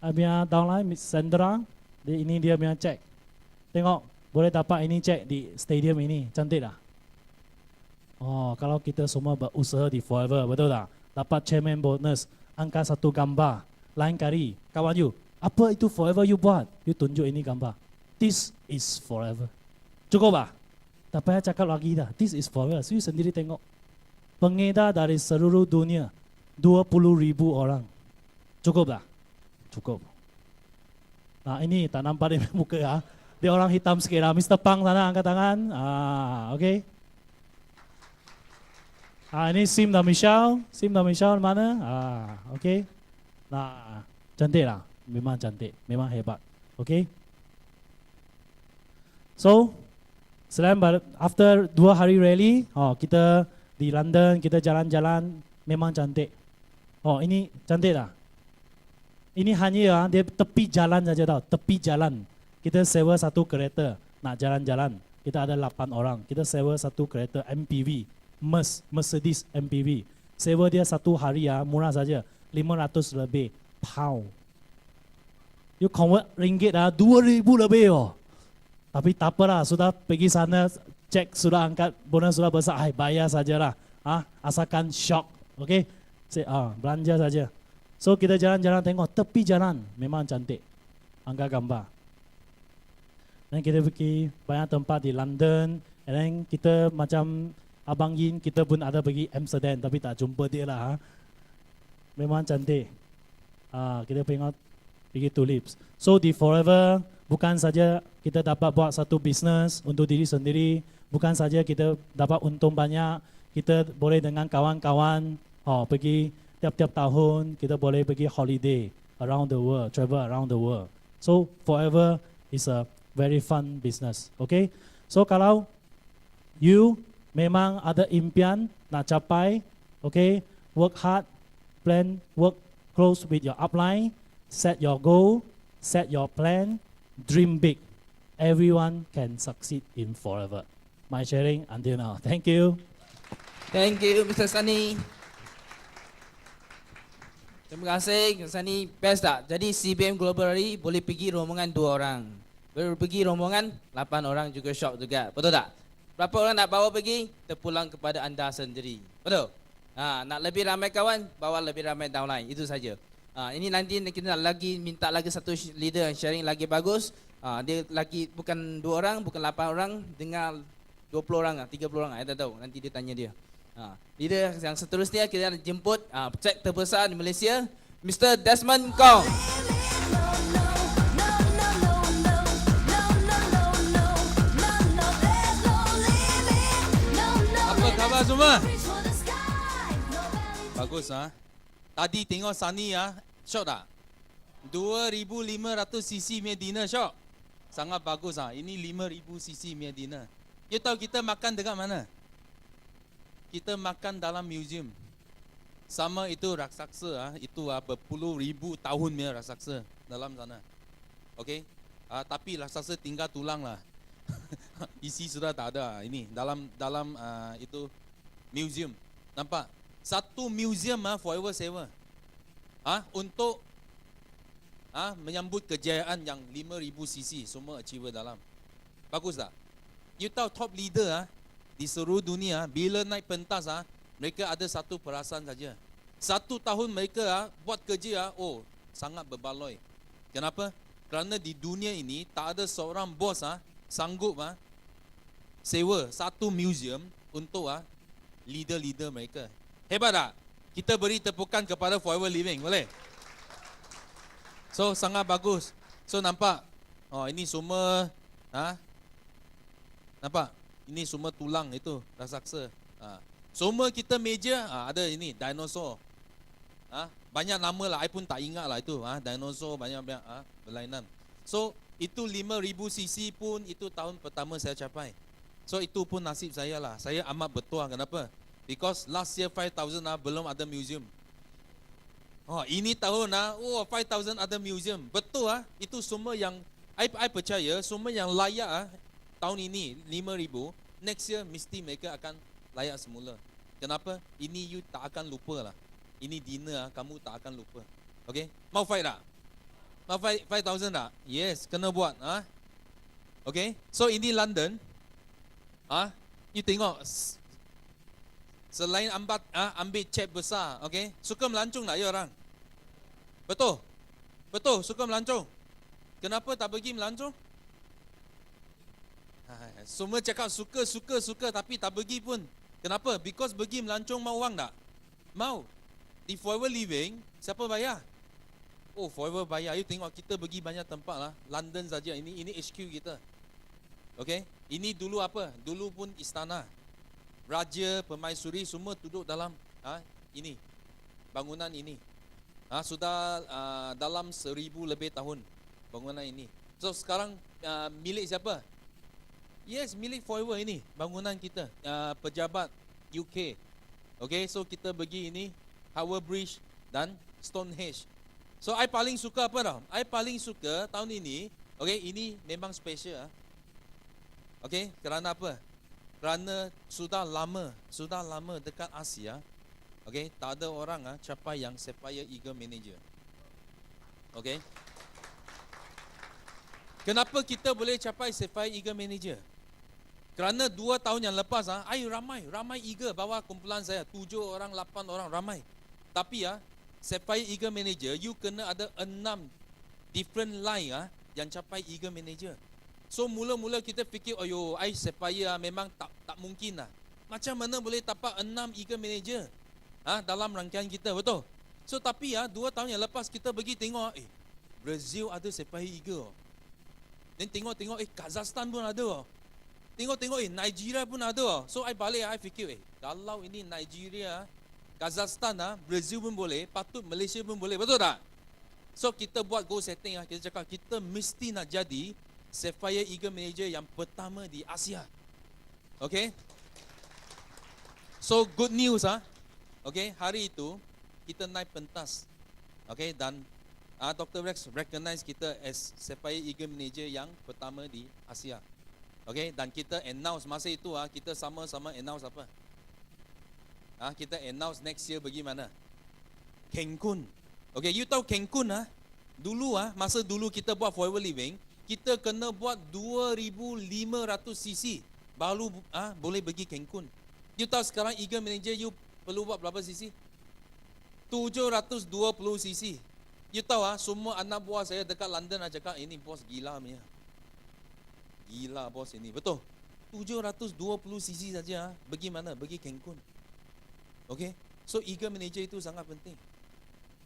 punya downline Miss Sandra, ini dia punya cek. Tengok, boleh dapat ini cek di stadium ini, cantik tak? Kalau kita semua berusaha di forever, betul tak? Dapat chairman bonus, angkat satu gambar, lain kali, kawan you, apa itu forever you buat? You tunjuk ini gambar. This is forever. Cukup tak? Tak payah cakap lagi dah. This is forever. So you sendiri tengok. Pengedar dari seluruh dunia, 20,000 orang. Cukup tak? Cukup. Nah ini tak nampak dia muka dia orang hitam sikit lah. Mr. Pang sana angkat tangan. Okay. Ini Sim dan Michelle. Sim dan Michelle mana? Okay. Nah, cantik lah. Memang cantik. Memang hebat. Okay. So, selain after 2 hari rally, kita di London, kita jalan-jalan, memang cantik. Ini cantik tak? Ini hanya dia tepi jalan saja tau, tepi jalan. Kita sewa satu kereta nak jalan-jalan. Kita ada 8 orang. Kita sewa satu kereta MPV Mercedes MPV. Sewa dia satu hari murah saja 500 lebih pound. You convert ringgit 2000 lebih oh. Tapi tak apalah, sudah pergi sana cek sudah angkat bonus sudah besar, bayar sajalah. Asalkan shock, okay? Belanja saja. So kita jalan-jalan tengok tepi jalan memang cantik. Angkat gambar. Dan kita pergi banyak tempat di London. And then kita macam Abang Yin, kita pun ada pergi Amsterdam tapi tak jumpa dia lah. Memang cantik. Kita pergi tulips. So di Forever bukan saja kita dapat buat satu bisnes untuk diri sendiri, bukan saja kita dapat untung banyak, kita boleh dengan kawan-kawan pergi tiap-tiap tahun, kita boleh pergi holiday around the world, travel around the world. So Forever is a very fun business. Okay? So kalau you memang ada impian nak capai, okay, work hard, plan, work close with your upline, set your goal, set your plan, dream big. Everyone can succeed in Forever. My sharing until now. Thank you. Thank you, Mr. Sunny. Terima kasih, Sunny. Best tak? Jadi CBM Global Rally boleh pergi rombongan 2 orang. Boleh pergi rombongan 8 orang juga shock juga. Betul tak? Berapa orang nak bawa pergi? Terpulang kepada anda sendiri. Betul? Nak lebih ramai kawan, bawa lebih ramai downline. Itu saja. Ini nanti kita nak lagi minta lagi satu leader yang sharing lagi bagus. Dia lagi bukan 2 orang, bukan 8 orang, dengar 20 orang, 30 orang. Saya tak tahu. Nanti dia tanya dia. Leader yang seterusnya kita nak jemput cek terbesar di Malaysia, Mr. Desmond Kong. Apa khabar semua? Bagus Tadi tengok Sunny shock tak? 2500cc punya dinner shock. Sangat bagus Ini 5000cc punya dinner. You tahu kita makan dekat mana? Kita makan dalam museum. Sama itu raksasa itu berpuluh ribu tahun punya raksasa dalam sana. Okey? Tapi raksasa tinggal tulang lah. Isi sudah tak ada. Ini dalam itu museum. Nampak? Satu museum forever sewa. Untuk menyambut kejayaan yang 5000cc semua achiever dalam. Bagus tak? You tahu top leader di seluruh dunia bila naik pentas mereka ada satu perasaan saja. 1 tahun mereka buat kerja sangat berbaloi. Kenapa? Kerana di dunia ini tak ada seorang bos sanggup sewa satu museum untuk leader-leader mereka. Hebat tak? Kita beri tepukan kepada Forever Living, boleh? So sangat bagus. So nampak? Ini semua nampak? Ini semua tulang itu raksasa. Semua kita meja ada ini dinosaur. Banyak nama lah, I pun tak ingat lah itu. Dinosaur banyak berlainan. So itu 5000cc pun itu tahun pertama saya capai. So itu pun nasib saya lah. Saya amat bertuah. Kenapa? Because last year 5000 belum ada museum. Ini tahun 5000 ada museum. Betul itu semua yang I percaya semua yang layak tahun ini 5000, next year mesti mereka akan layak semula. Kenapa? Ini you tak akan lupa lah. Ini dinner kamu tak akan lupa. Okay? Mau fight tak? Mau fight 5000 tak? Yes, kena buat. Okay? So ini London. You tengok selain ambil cek besar, okay? Suka melancong tak ya orang? Betul? Betul, suka melancong. Kenapa tak pergi melancong? Semua cakap suka tapi tak pergi pun. Kenapa? Because pergi melancong mau wang tak? Mau. Di Forever Living, siapa bayar? Forever bayar. You tengok kita pergi banyak tempat lah. London saja. Ini HQ kita. Okay? Ini dulu apa? Dulu pun istana. Raja, permaisuri semua duduk dalam ini. Bangunan ini. Sudah dalam 1000 lebih tahun bangunan ini. So sekarang milik siapa? Yes, milik Forever ini, bangunan kita, pejabat UK. Okay, so kita pergi ini, Tower Bridge dan Stonehenge. So, I paling suka apa tau? I paling suka tahun ini, okay, ini memang special. Okay, kerana apa? kerana sudah lama dekat Asia, okey, tak ada orang capai yang Sapphire Eagle Manager. Okey. Kenapa kita boleh capai Sapphire Eagle Manager? Kerana 2 tahun yang lepas ramai eagle bawa kumpulan saya, 7 orang, 8 orang, ramai. Tapi Sapphire Eagle Manager, you kena ada 6 different line yang capai Eagle Manager. So mula-mula kita fikir, Sapphire memang tak mungkin lah. Macam mana boleh dapat 6 Eagle Manager dalam rangkaian kita, betul? So tapi 2 tahun yang lepas kita pergi tengok, Brazil ada Sapphire Eagle. Dan tengok Kazakhstan pun ada. Tengok Nigeria pun ada. So I balik, I fikir, kalau ini Nigeria, Kazakhstan, Brazil pun boleh, patut Malaysia pun boleh, betul tak? So kita buat goal setting, kita cakap kita mesti nak jadi Sapphire Eagle Manager yang pertama di Asia. Okay? So good news okay, hari itu kita naik pentas. Okay, dan Dr. Rex recognize kita as Sapphire Eagle Manager yang pertama di Asia. Okay, dan kita announce masa itu kita sama-sama announce apa? Kita announce next year pergi mana? Cancun. Okay, you tahu Cancun dulu masa dulu kita buat Forever Living, kita kena buat 2,500 cc baru boleh pergi Cancun. You tahu sekarang Eagle Manager you perlu buat berapa cc? 720 cc. You tahu semua anak buah saya dekat London cakap, ini bos gila punya. Gila bos ini, betul. 720 cc saja pergi mana? Pergi Cancun. Okay, so Eagle Manager itu sangat penting.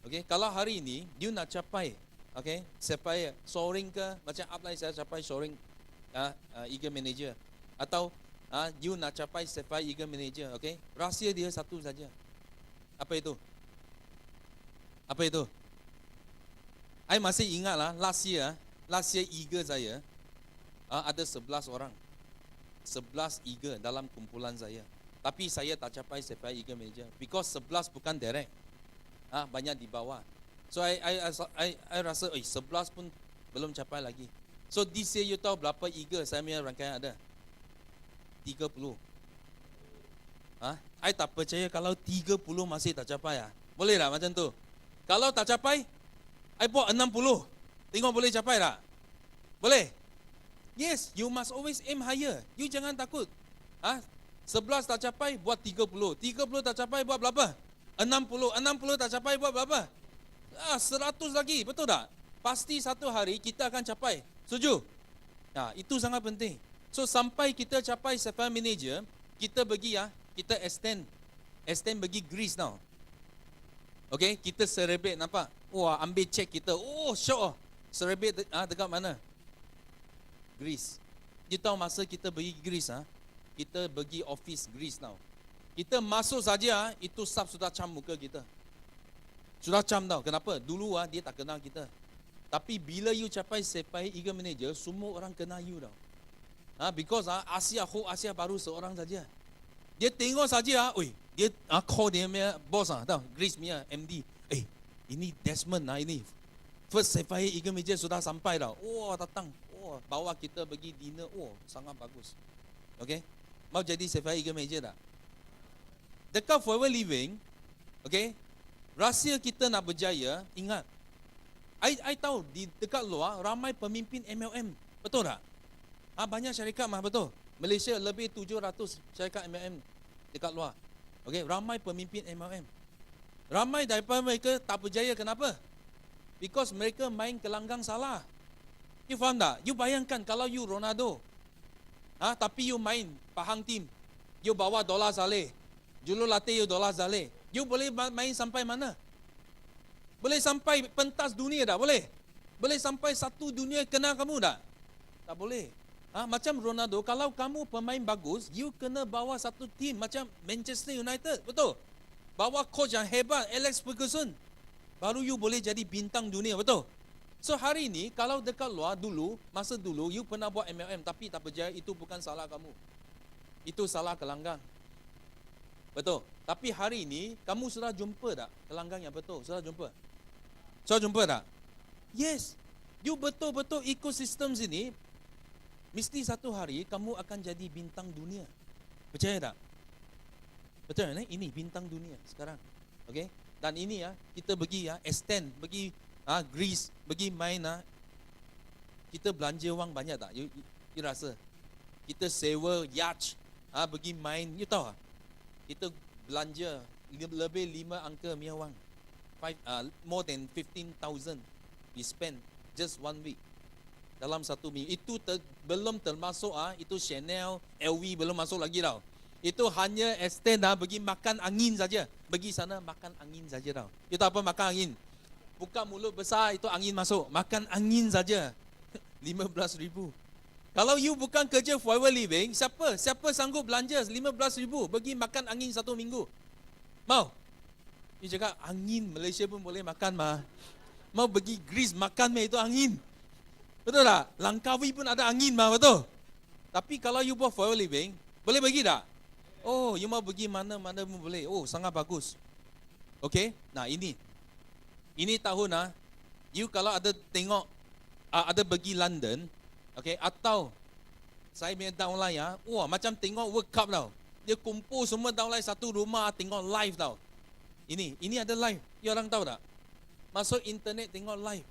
Okay, kalau hari ini you nak capai, okay, Sapphire soaring ke, macam upline saya capai soaring Eagle Manager, atau you nak capai Sapphire Eagle Manager, okay, rahsia dia satu saja. Apa itu? Apa itu? I masih ingat last year Eagle saya ada 11 orang. 11 Eagle dalam kumpulan saya. Tapi saya tak capai Sapphire Eagle Manager because 11 bukan direct. Banyak di bawah. So I rasa 11 pun belum capai lagi. So this year you tahu berapa Eagle saya punya rangkaian ada? 30. I tak percaya kalau 30 masih tak capai Boleh tak macam tu? Kalau tak capai, I buat 60. Tengok boleh capai tak? Boleh? Yes, you must always aim higher. You jangan takut. 11 tak capai, buat 30. 30 tak capai, buat berapa? 60. 60 tak capai, buat berapa? 100 lagi, betul tak? Pasti satu hari kita akan capai. Setuju? Itu sangat penting. So sampai kita capai Sapphire Manager, kita pergi kita extend pergi Greece now. Okay, kita celebrate, nampak? Wah, ambil check kita. Oh, syok. Celebrate dekat mana? Greece. You tahu masa kita pergi Greece, kita pergi office Greece now. Kita masuk saja, itu staff sudah cam muka kita. Sudah cam tau. Kenapa? Dulu dia tak kenal kita. Tapi bila you capai Sapphire Eagle Manager, semua orang kenal you tau. Because whole Asia baru seorang saja. Dia tengok saja, dia call dia punya boss tahu, Greece punya MD. Ini Desmond ini. First Sapphire Eagle Manager sudah sampai tau. Datang. Bawa kita pergi dinner. Sangat bagus. Okay? Mau jadi Sapphire Eagle Manager tak? Dekat Forever Living, okay, rahsia kita nak berjaya, ingat. I tahu di dekat luar ramai pemimpin MLM. Betul tak? Banyak syarikat betul. Malaysia lebih 700 syarikat MLM dekat luar. Okay, ramai pemimpin MLM. Ramai daripada mereka tak berjaya, kenapa? Because mereka main gelanggang salah. You faham tak? You bayangkan kalau you Ronaldo, tapi you main Pahang team, you bawa dolar Saleh, jurulatih you dolar Saleh, you boleh main sampai mana? Boleh sampai pentas dunia tak? Boleh? Boleh sampai satu dunia kenal kamu tak? Tak boleh. Macam Ronaldo, kalau kamu pemain bagus, you kena bawa satu tim macam Manchester United, betul? Bawa coach yang hebat, Alex Ferguson, baru you boleh jadi bintang dunia, betul? So hari ini, kalau dekat luar dulu, masa dulu, you pernah buat MLM tapi tak berjaya, itu bukan salah kamu. Itu salah gelanggang. Betul? Tapi hari ini, kamu sudah jumpa tak gelanggang yang betul? Sudah jumpa? Sudah jumpa tak? Yes. You betul-betul ekosistem sini, mesti satu hari kamu akan jadi bintang dunia. Percaya tak? Betul ni? Ini bintang dunia sekarang. Okey? Dan ini ya, kita pergi ya, extend, pergi Greece, pergi main kita belanja wang banyak tak? You rasa? Kita sewa yacht, pergi main, you tahu tak? Kita belanja lebih 5 angka punya wang. More than 15,000 we spend just 1 week. Dalam 1 minggu. Itu belum termasuk itu Chanel, LV belum masuk lagi tau. Itu hanya extend pergi makan angin saja. Pergi sana makan angin saja tau. You tahu apa makan angin? Buka mulut besar itu angin masuk. Makan angin saja. 15,000. Kalau you bukan kerja forever living, siapa sanggup belanja 15,000 pergi makan angin 1 minggu? Mau? You cakap angin Malaysia pun boleh makan mah. Mau pergi Greece makan mah itu angin. Betul tak? Langkawi pun ada angin mah, betul? Tapi kalau you buat forever living, boleh pergi tak? Oh, you mau pergi mana-mana pun boleh. Oh, sangat bagus. Okay? Nah, ini tahun you kalau ada tengok, ada pergi London, okay, atau saya punya downline wah, macam tengok World Cup tau. Dia kumpul semua downline satu rumah tengok live tau. Ini ada live. You orang tahu tak? Masuk internet tengok live.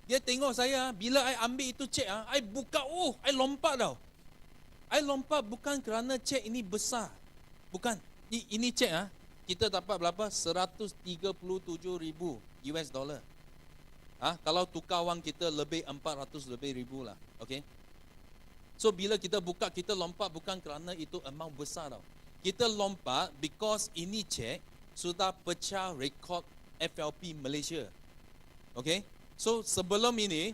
Dia tengok saya, bila I ambil itu cek, I buka, I lompat tau. I lompat bukan kerana cek ini besar. Bukan. Ini cek, kita dapat berapa? 137,000 US dollar. Kalau tukar wang kita lebih 400 lebih ribu lah. Okay? So, bila kita buka, kita lompat bukan kerana itu amount besar tau. Kita lompat because ini cek sudah pecah rekod FLP Malaysia. Okay? So sebelum ini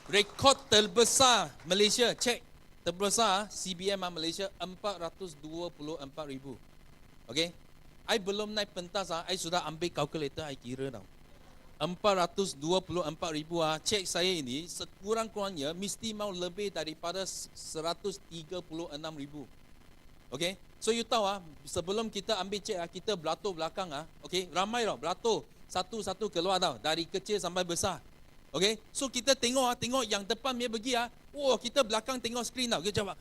rekod terbesar Malaysia, cek terbesar CBM Malaysia 424,000. Okay? I belum naik pentas, I sudah ambil kalkulator, I kira tau. 424,000 cek saya ini sekurang-kurangnya mesti mau lebih daripada 136,000. Okay? So you tahu sebelum kita ambil cek kita belatur belakang okay? Ramai tau belatur satu-satu keluar tau, dari kecil sampai besar. Okay? So kita tengok yang depan dia pergi kita belakang tengok skrin tau. Kita cakap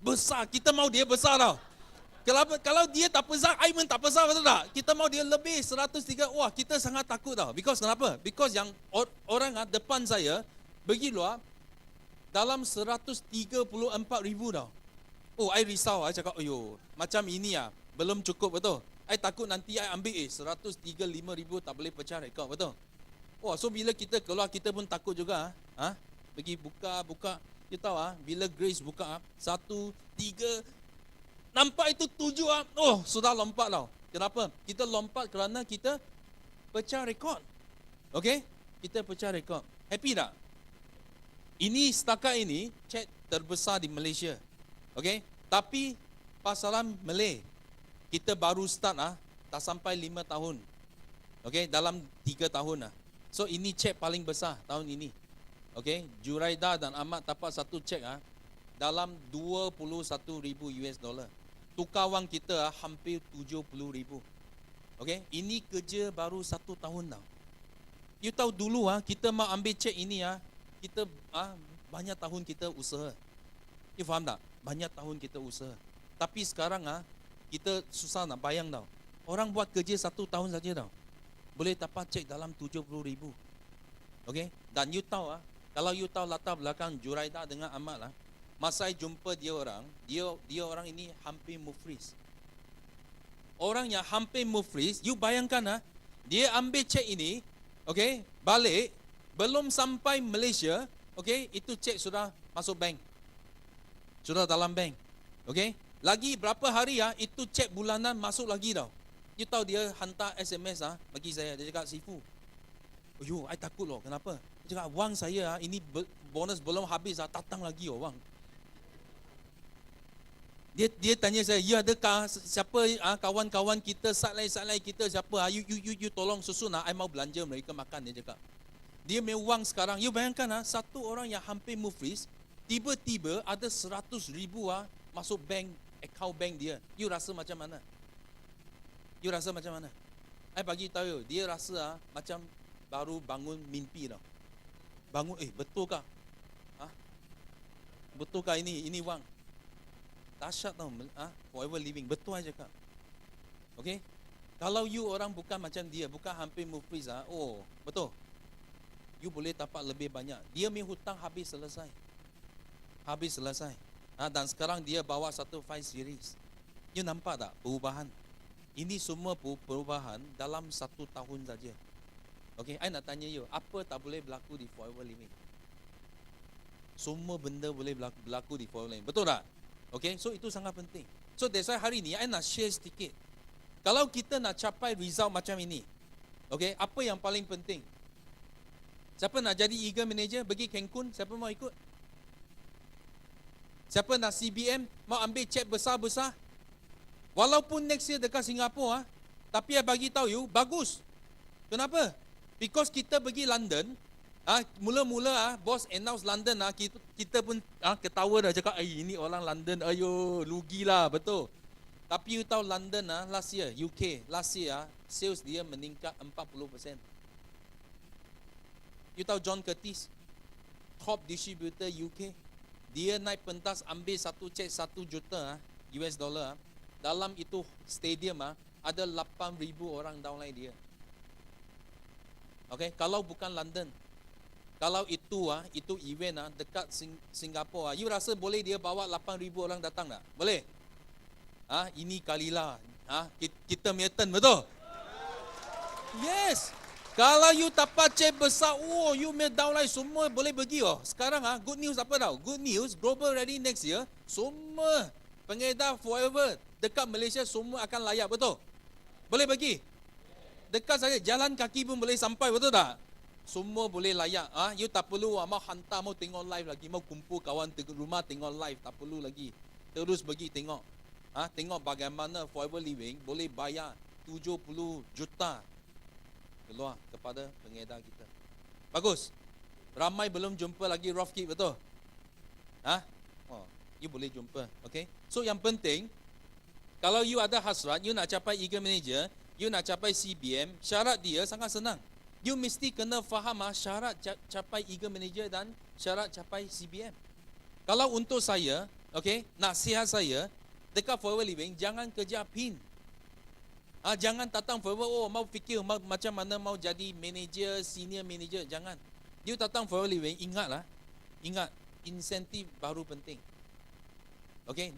besar, kita mau dia besar tau. Kalau dia tak besar, I pun tak besar, betul tak? Kita mau dia lebih 103, kita sangat takut tau. Because kenapa? Because yang orang depan saya pergi luar dalam 134,000 tau. I risau, I cakap, macam ini belum cukup, betul? I takut nanti I ambil 135,000 tak boleh pecah rekod, betul? So bila kita keluar, kita pun takut juga. Pergi buka. Kita tahu bila Grace buka 1, 3, nampak itu 7 sudah lompat tau. Kenapa? Kita lompat kerana kita pecah rekod. Okay? Kita pecah rekod. Happy tak? Ini setakat ini cek terbesar di Malaysia. Okay? Tapi pasaran Malay, kita baru start tak sampai 5 tahun. Okay? Dalam 3 tahun So ini cek paling besar tahun ini. Okay? Juraida dan Ahmad dapat satu cek dalam 21,000 US dollar. Tukar wang kita hampir 70,000. Okay? Ini kerja baru 1 tahun tau. You tahu dulu kita mau ambil cek ini kita banyak tahun kita usaha. You faham tak? Banyak tahun kita usaha. Tapi sekarang kita susah nak bayang tau. Orang buat kerja 1 tahun saja tau, boleh dapat cek dalam 70,000. Okay? Dan you tahu kalau you tahu latar belakang Juraida dengan Ahmad masa saya jumpa dia orang ini hampir muflis. Orang yang hampir muflis, you bayangkan dia ambil cek ini, okay, balik, belum sampai Malaysia, okay, itu cek sudah masuk bank. Sudah dalam bank. Okay? Lagi berapa hari itu cek bulanan masuk lagi tau. You tahu dia hantar SMS bagi saya. Dia cakap, Sifu, I takut loh. Kenapa? Dia cakap, wang saya ini bonus belum habis datang lagi wang. Dia tanya saya, you adakah siapa kawan-kawan kita, satellite kita siapa? You tolong susun I mau belanja mereka makan. Dia cakap. Dia punya wang sekarang, you bayangkan satu orang yang hampir muflis, tiba-tiba ada 100,000 masuk bank, account bank dia. You rasa macam mana? You rasa macam mana? I bagi tahu, dia rasa macam baru bangun mimpi tau. Bangun, betul kah? Betul kah ini wang? dahsyat tau. Forever living. Betul aja cakap. Okay? Kalau you orang bukan macam dia, bukan hampir muflis, oh, betul. You boleh dapat lebih banyak. Dia punya hutang habis selesai. Habis selesai. Dan sekarang dia bawa satu 5 series. You nampak tak perubahan? Ini semua perubahan dalam 1 tahun saja. Okay, I nak tanya you, apa tak boleh berlaku di forever living? Semua benda boleh berlaku di forever living. Betul tak? Okay, so itu sangat penting. So that's why hari ni I nak share sedikit. Kalau kita nak capai result macam ini, okay, apa yang paling penting? Siapa nak jadi eager manager? Pergi Cancun, siapa mau ikut? Siapa nak CBM? Mau ambil cek besar-besar? Walaupun next year dekat Singapura, tapi I bagi tahu you, bagus. Kenapa? Because kita pergi London, mula-mula bos announce London, kita pun ketawa dah, cakap, ini orang London, ayo, rugilah, betul. Tapi you tahu London last year, UK, last year, sales dia meningkat 40%. You tahu John Curtis, top distributor UK, dia naik pentas ambil satu cek 1 juta US dollar. Dalam itu stadium ada 8,000 orang downline dia. Okay, kalau bukan London, kalau itu event dekat Singapura, you rasa boleh dia bawa 8,000 orang datang tak? Boleh? Ini kalilah kita punya turn, betul? Yes. Kalau you dapat cek besar, you punya downline semua boleh pergi. Sekarang good news apa tau? Good news, global ready next year, semua pengedar forever dekat Malaysia semua akan layak, betul? Boleh pergi? Dekat saja, jalan kaki pun boleh sampai, betul tak? Semua boleh layak. You tak perlu mau hantar, mau tengok live lagi, mau kumpul kawan rumah tengok live, tak perlu lagi. Terus pergi tengok. Tengok bagaimana forever living boleh bayar 70 juta keluar kepada pengedar kita. Bagus. Ramai belum jumpa lagi rough kick, betul? You boleh jumpa. Okay. So yang penting, kalau you ada hasrat, you nak capai eager manager, you nak capai CBM, syarat dia sangat senang. You mesti kena faham syarat capai eager manager dan syarat capai CBM. Kalau untuk saya, okay, nasihat saya, dekat forever living, jangan kejar pin. Jangan datang forever, mau fikir macam mana mau jadi manager, senior manager, jangan. You datang forever living, ingat, insentif baru penting. Okay,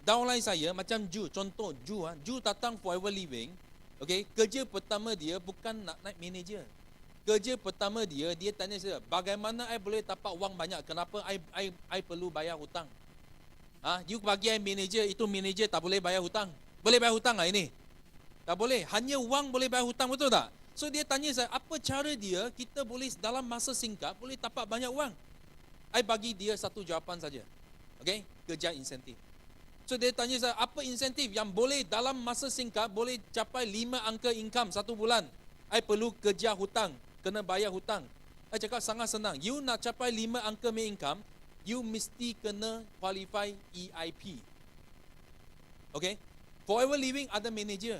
downline saya macam Ju, contoh Ju datang forever living, okay, kerja pertama dia bukan nak naik manager. Kerja pertama dia tanya saya, bagaimana I boleh dapat wang banyak? Kenapa I perlu bayar hutang? You bagi I manager, itu manager tak boleh bayar hutang. Boleh bayar hutang ini? Tak boleh. Hanya wang boleh bayar hutang, betul tak? So dia tanya saya, apa cara dia kita boleh dalam masa singkat boleh dapat banyak wang? I bagi dia satu jawapan saja. Okay? Kerja insentif. So dia tanya saya, apa insentif yang boleh dalam masa singkat boleh capai 5 angka income 1 bulan? I perlu kerja hutang, kena bayar hutang. I cakap sangat senang. You nak capai 5 angka income, you mesti kena qualify EIP. Okay? Forever living ada manager.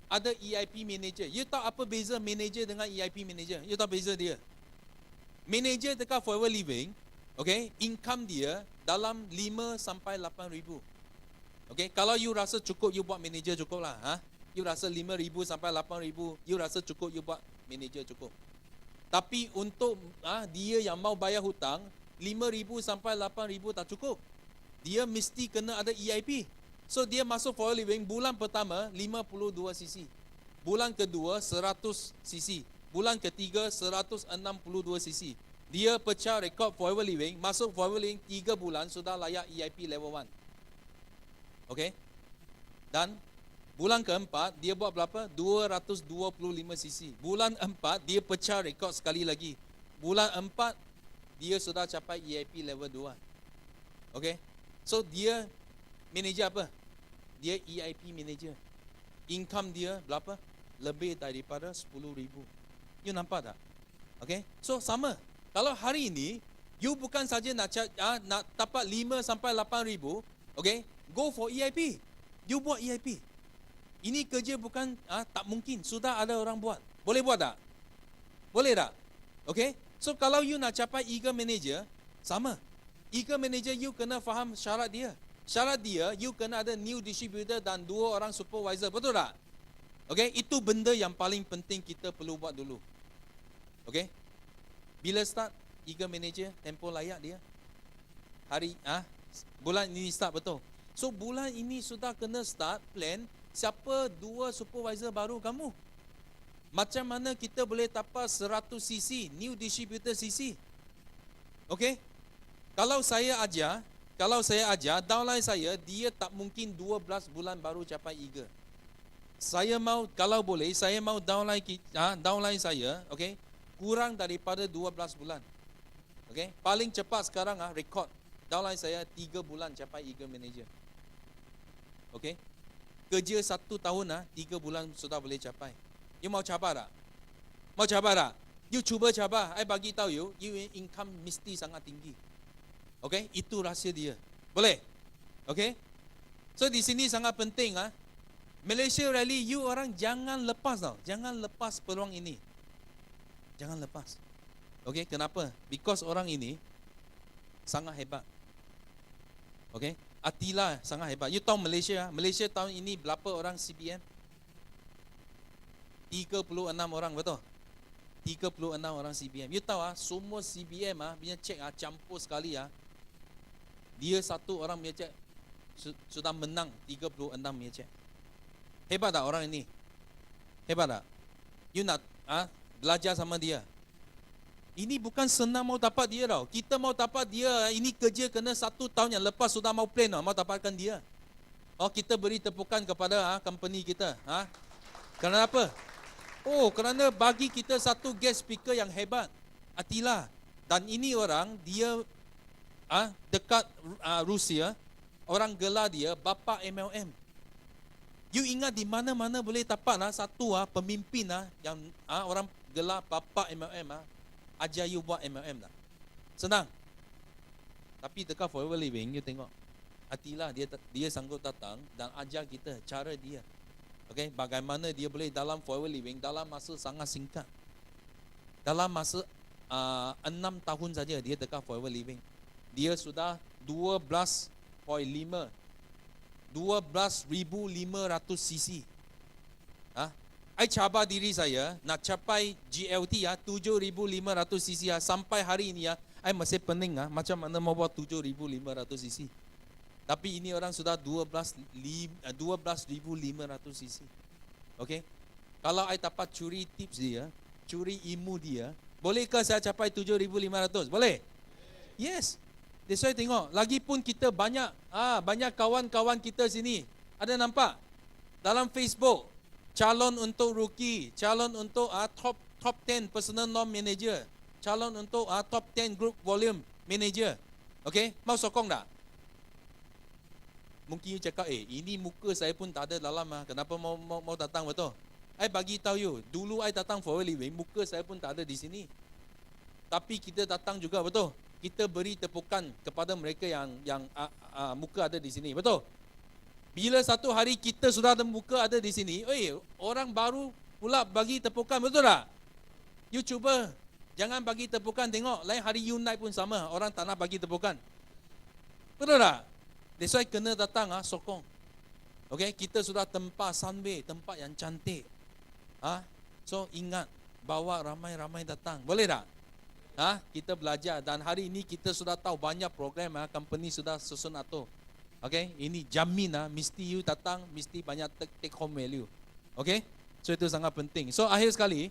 Ada EIP manager. You tahu apa beza manager dengan EIP manager? You tahu beza dia? Manager dekat forever living, okay, income dia dalam 5 sampai 8 ribu. Okay, kalau you rasa cukup, you buat manager cukup lah. You rasa 5 ribu sampai 8 ribu, you rasa cukup, you buat manager cukup. Tapi untuk dia yang mau bayar hutang, 5,000 sampai 8,000 tak cukup. Dia mesti kena ada EIP. So dia masuk forever living, bulan pertama 52 cc. Bulan kedua 100 cc. Bulan ketiga 162 cc. Dia pecah rekod forever living, masuk forever living 3 bulan sudah layak EIP level 1. Okay? Dan bulan keempat dia buat berapa? 225 cc. Bulan 4 dia pecah rekod sekali lagi. Bulan 4 dia sudah capai EIP level 2. Okay? So dia manager apa? Dia EIP manager. Income dia berapa? Lebih daripada 10,000. You nampak tak? Okay? So sama. Kalau hari ini you bukan saja nak dapat 5 sampai 8,000, okay? Go for EIP. You buat EIP. Ini kerja bukan tak mungkin. Sudah ada orang buat. Boleh buat tak? Boleh tak? Okay? So kalau you nak capai eager manager, sama. Eager manager you kena faham syarat dia. Syarat dia, you kena ada new distributor dan 2 orang supervisor, betul tak? Okay, itu benda yang paling penting kita perlu buat dulu. Okay, bila start Eagle Manager, tempo layak dia. Bulan ini start betul. So bulan ini sudah kena start plan siapa 2 supervisor baru kamu. Macam mana kita boleh tapas 100 cc, new distributor cc. Okay, kalau saya ajar, downline saya, dia tak mungkin 12 bulan baru capai Eagle. Saya mau, kalau boleh, saya mau downline saya, okay, kurang daripada 12 bulan. Okay, paling cepat sekarang rekod downline saya 3 bulan capai Eagle Manager. Okay, kerja 1 tahun 3 bulan sudah boleh capai. You mau capai tak? Mau capai tak? You cuba capai. I bagi tahu you income mesti sangat tinggi. Okay, itu rahsia dia. Boleh? Okay, so di sini sangat penting Malaysia Rally, you orang jangan lepas tau. Jangan lepas peluang ini. Jangan lepas. Okay, kenapa? Because orang ini sangat hebat. Okay, Attila sangat hebat. You tahu Malaysia? Malaysia tahun ini berapa orang CBM? 36 orang, betul? 36 orang CBM. You tahu semua CBM punya cek campur sekali dia 1 orang punya cek sudah menang 36 punya cek. Hebat tak orang ini? Hebat tak? You nak belajar sama dia. Ini bukan senang mau dapat dia tau. Kita mau dapat dia, ini kerja kena 1 tahun yang lepas sudah mau plan mau dapatkan dia. Kita beri tepukan kepada company kita. Kerana apa? Kerana bagi kita 1 guest speaker yang hebat, Attila. Dan ini orang, dia dekat Rusia, orang gelar dia Bapa MLM. You ingat di mana-mana boleh dapat satu pemimpin yang orang gelar Bapa MLM ajar you buat MLM tak? Senang. Tapi dekat Forever Living, you tengok Attila dia sanggup datang dan ajar kita cara dia. Okay, bagaimana dia boleh dalam Forever Living dalam masa sangat singkat. Dalam masa 6 tahun saja dia dekat Forever Living. Dia sudah 12.500 cc. I cabar diri saya nak capai GLT 7,500 cc sampai hari ini I masih pening macam mana mau buat 7,500 cc. Tapi ini orang sudah 12,500 cc. Okay, kalau I dapat curi tips dia, curi ilmu dia, bolehkah saya capai 7,500? Boleh? Yes. That's why tengok, lagipun kita banyak kawan-kawan kita sini. Ada nampak? Dalam Facebook, calon untuk rookie, calon untuk top 10 personal norm manager, calon untuk top 10 group volume manager. Okay, mau sokong tak? Mungkin you cakap, ini muka saya pun tak ada dalam kenapa mau datang, betul? I bagi tahu you, dulu I datang Forever Living, muka saya pun tak ada di sini. Tapi kita datang juga, betul? Kita beri tepukan kepada mereka yang muka ada di sini, betul? Bila satu hari kita sudah ada muka ada di sini, orang baru pula bagi tepukan, betul tak? You cuba, jangan bagi tepukan, tengok lain hari you naik pun sama, orang tak nak bagi tepukan. Betul tak? That's why kena datang sokong. Okay, kita sudah tempat Sunway, tempat yang cantik. So ingat, bawa ramai-ramai datang, boleh tak? Kita belajar dan hari ini kita sudah tahu banyak program company sudah susun atur. Okay, ini jamin mesti you datang, mesti banyak take home value. Okay, so itu sangat penting. So akhir sekali,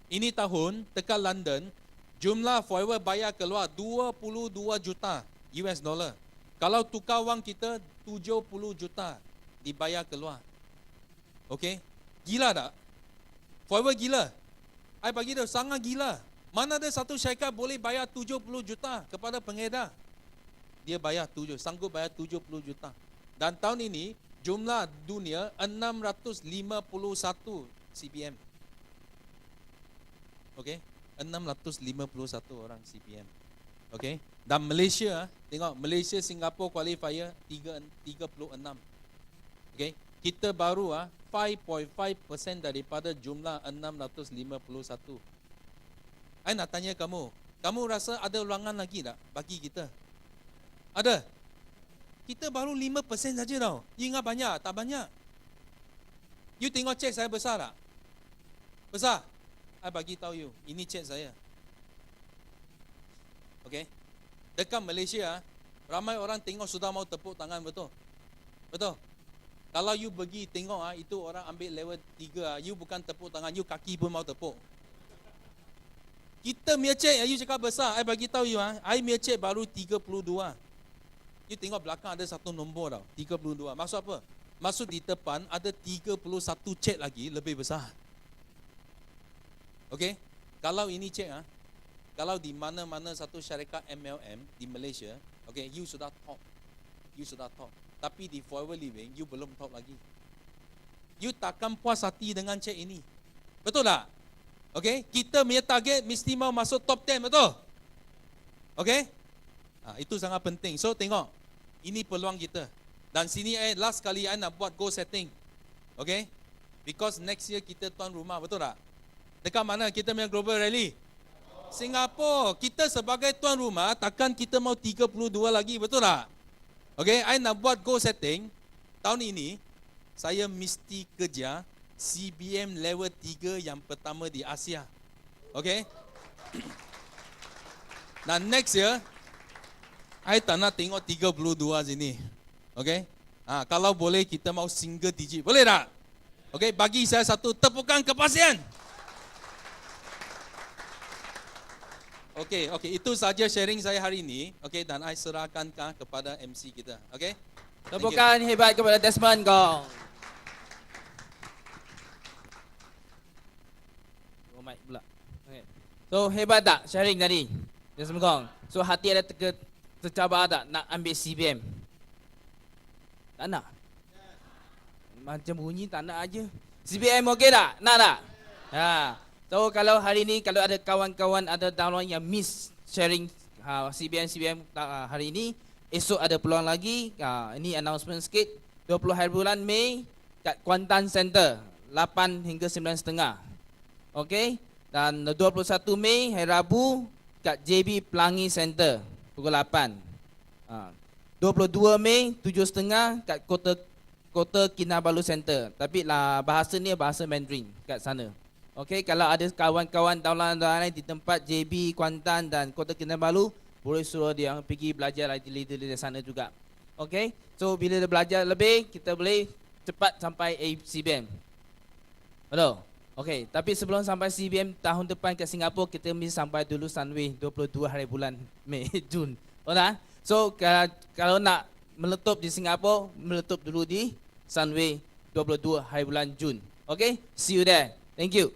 ini tahun dekat London, jumlah Forever bayar keluar 22 juta US dollar. Kalau tukar wang kita 70 juta dibayar keluar. Okay, gila tak? Forever gila. I bagi tahu sangat gila. Mana ada satu syarikat boleh bayar 70 juta kepada pengedar? Dia bayar sanggup bayar 70 juta. Dan tahun ini jumlah dunia 651 CBM. Okay, 651 orang CBM. Okay, dan Malaysia, tengok Malaysia Singapore qualifier 36. Okay, kita baru 5.5% daripada jumlah 651. I nak tanya kamu rasa ada ruangan lagi tak bagi kita? Ada? Kita baru 5% saja tau. You ingat banyak? Tak banyak. You tengok cek saya besar tak? Besar? I bagi tahu you. Ini cek saya. Okay? Dekat Malaysia, ramai orang tengok sudah mau tepuk tangan, betul? Betul? Kalau you pergi tengok, itu orang ambil level 3, you bukan tepuk tangan, you kaki pun mau tepuk. Kita punya cek, you cakap besar, I bagi tahu you, I punya cek baru 32. You tengok belakang ada satu nombor tau, 32. Maksud apa? Maksud di depan ada 31 cek lagi lebih besar. Okay? Kalau ini cek, kalau di mana-mana satu syarikat MLM di Malaysia, okay, you sudah top. You sudah top. Tapi di Forever Living, you belum top lagi. You takkan puas hati dengan cek ini. Betul tak? Okay? Kita punya target mesti mau masuk top 10, betul? Okay? Itu sangat penting. So tengok, ini peluang kita. Dan sini last kali I nak buat goal setting. Okay? Because next year kita tuan rumah, betul tak? Dekat mana kita punya global rally? Singapura. Kita sebagai tuan rumah, takkan kita mau 32 lagi, betul tak? Okay, I nak buat goal setting. Tahun ini, saya mesti kerja CBM level 3 yang pertama di Asia. Okay? Dan next year, I tak nak tengok 32 sini. Okay? Kalau boleh kita mau single digit. Boleh tak? Okay, bagi saya satu tepukan kepastian. Okay, itu saja sharing saya hari ini. Okay, dan I serahkan kepada MC kita. Okay? Tepukan hebat kepada Desmond Gong. Oh mic pula. Okay. So hebat tak sharing tadi? Desmond Gong. So hati ada tercabar tak nak ambil CBM? Tak nak. Macam bunyi tak nak aja. CBM okey tak? Nak tak? So kalau hari ni kalau ada kawan-kawan ada download yang miss sharing CBM hari ini, esok ada peluang lagi. Ini announcement sikit. 20 hari bulan Mei kat Kuantan Center 8 hingga 9.30. Okey. Dan 21 Mei hari Rabu kat JB Pelangi Center pukul 8. 22 Mei 7.30 kat Kota Kinabalu Center. Tapi bahasa ni bahasa Mandarin kat sana. Okey, kalau ada kawan-kawan download lain di tempat JB, Kuantan dan Kota Kinabalu, boleh suruh dia pergi belajar di sana juga. Okey, so bila dia belajar lebih, kita boleh cepat sampai CBM. Betul? Okey, tapi sebelum sampai CBM tahun depan ke Singapura, kita mesti sampai dulu Sunway 22 hari bulan Mei, Jun. Betul? So, kalau nak meletup di Singapura, meletup dulu di Sunway 22 hari bulan Jun. Okey, see you there. Thank you.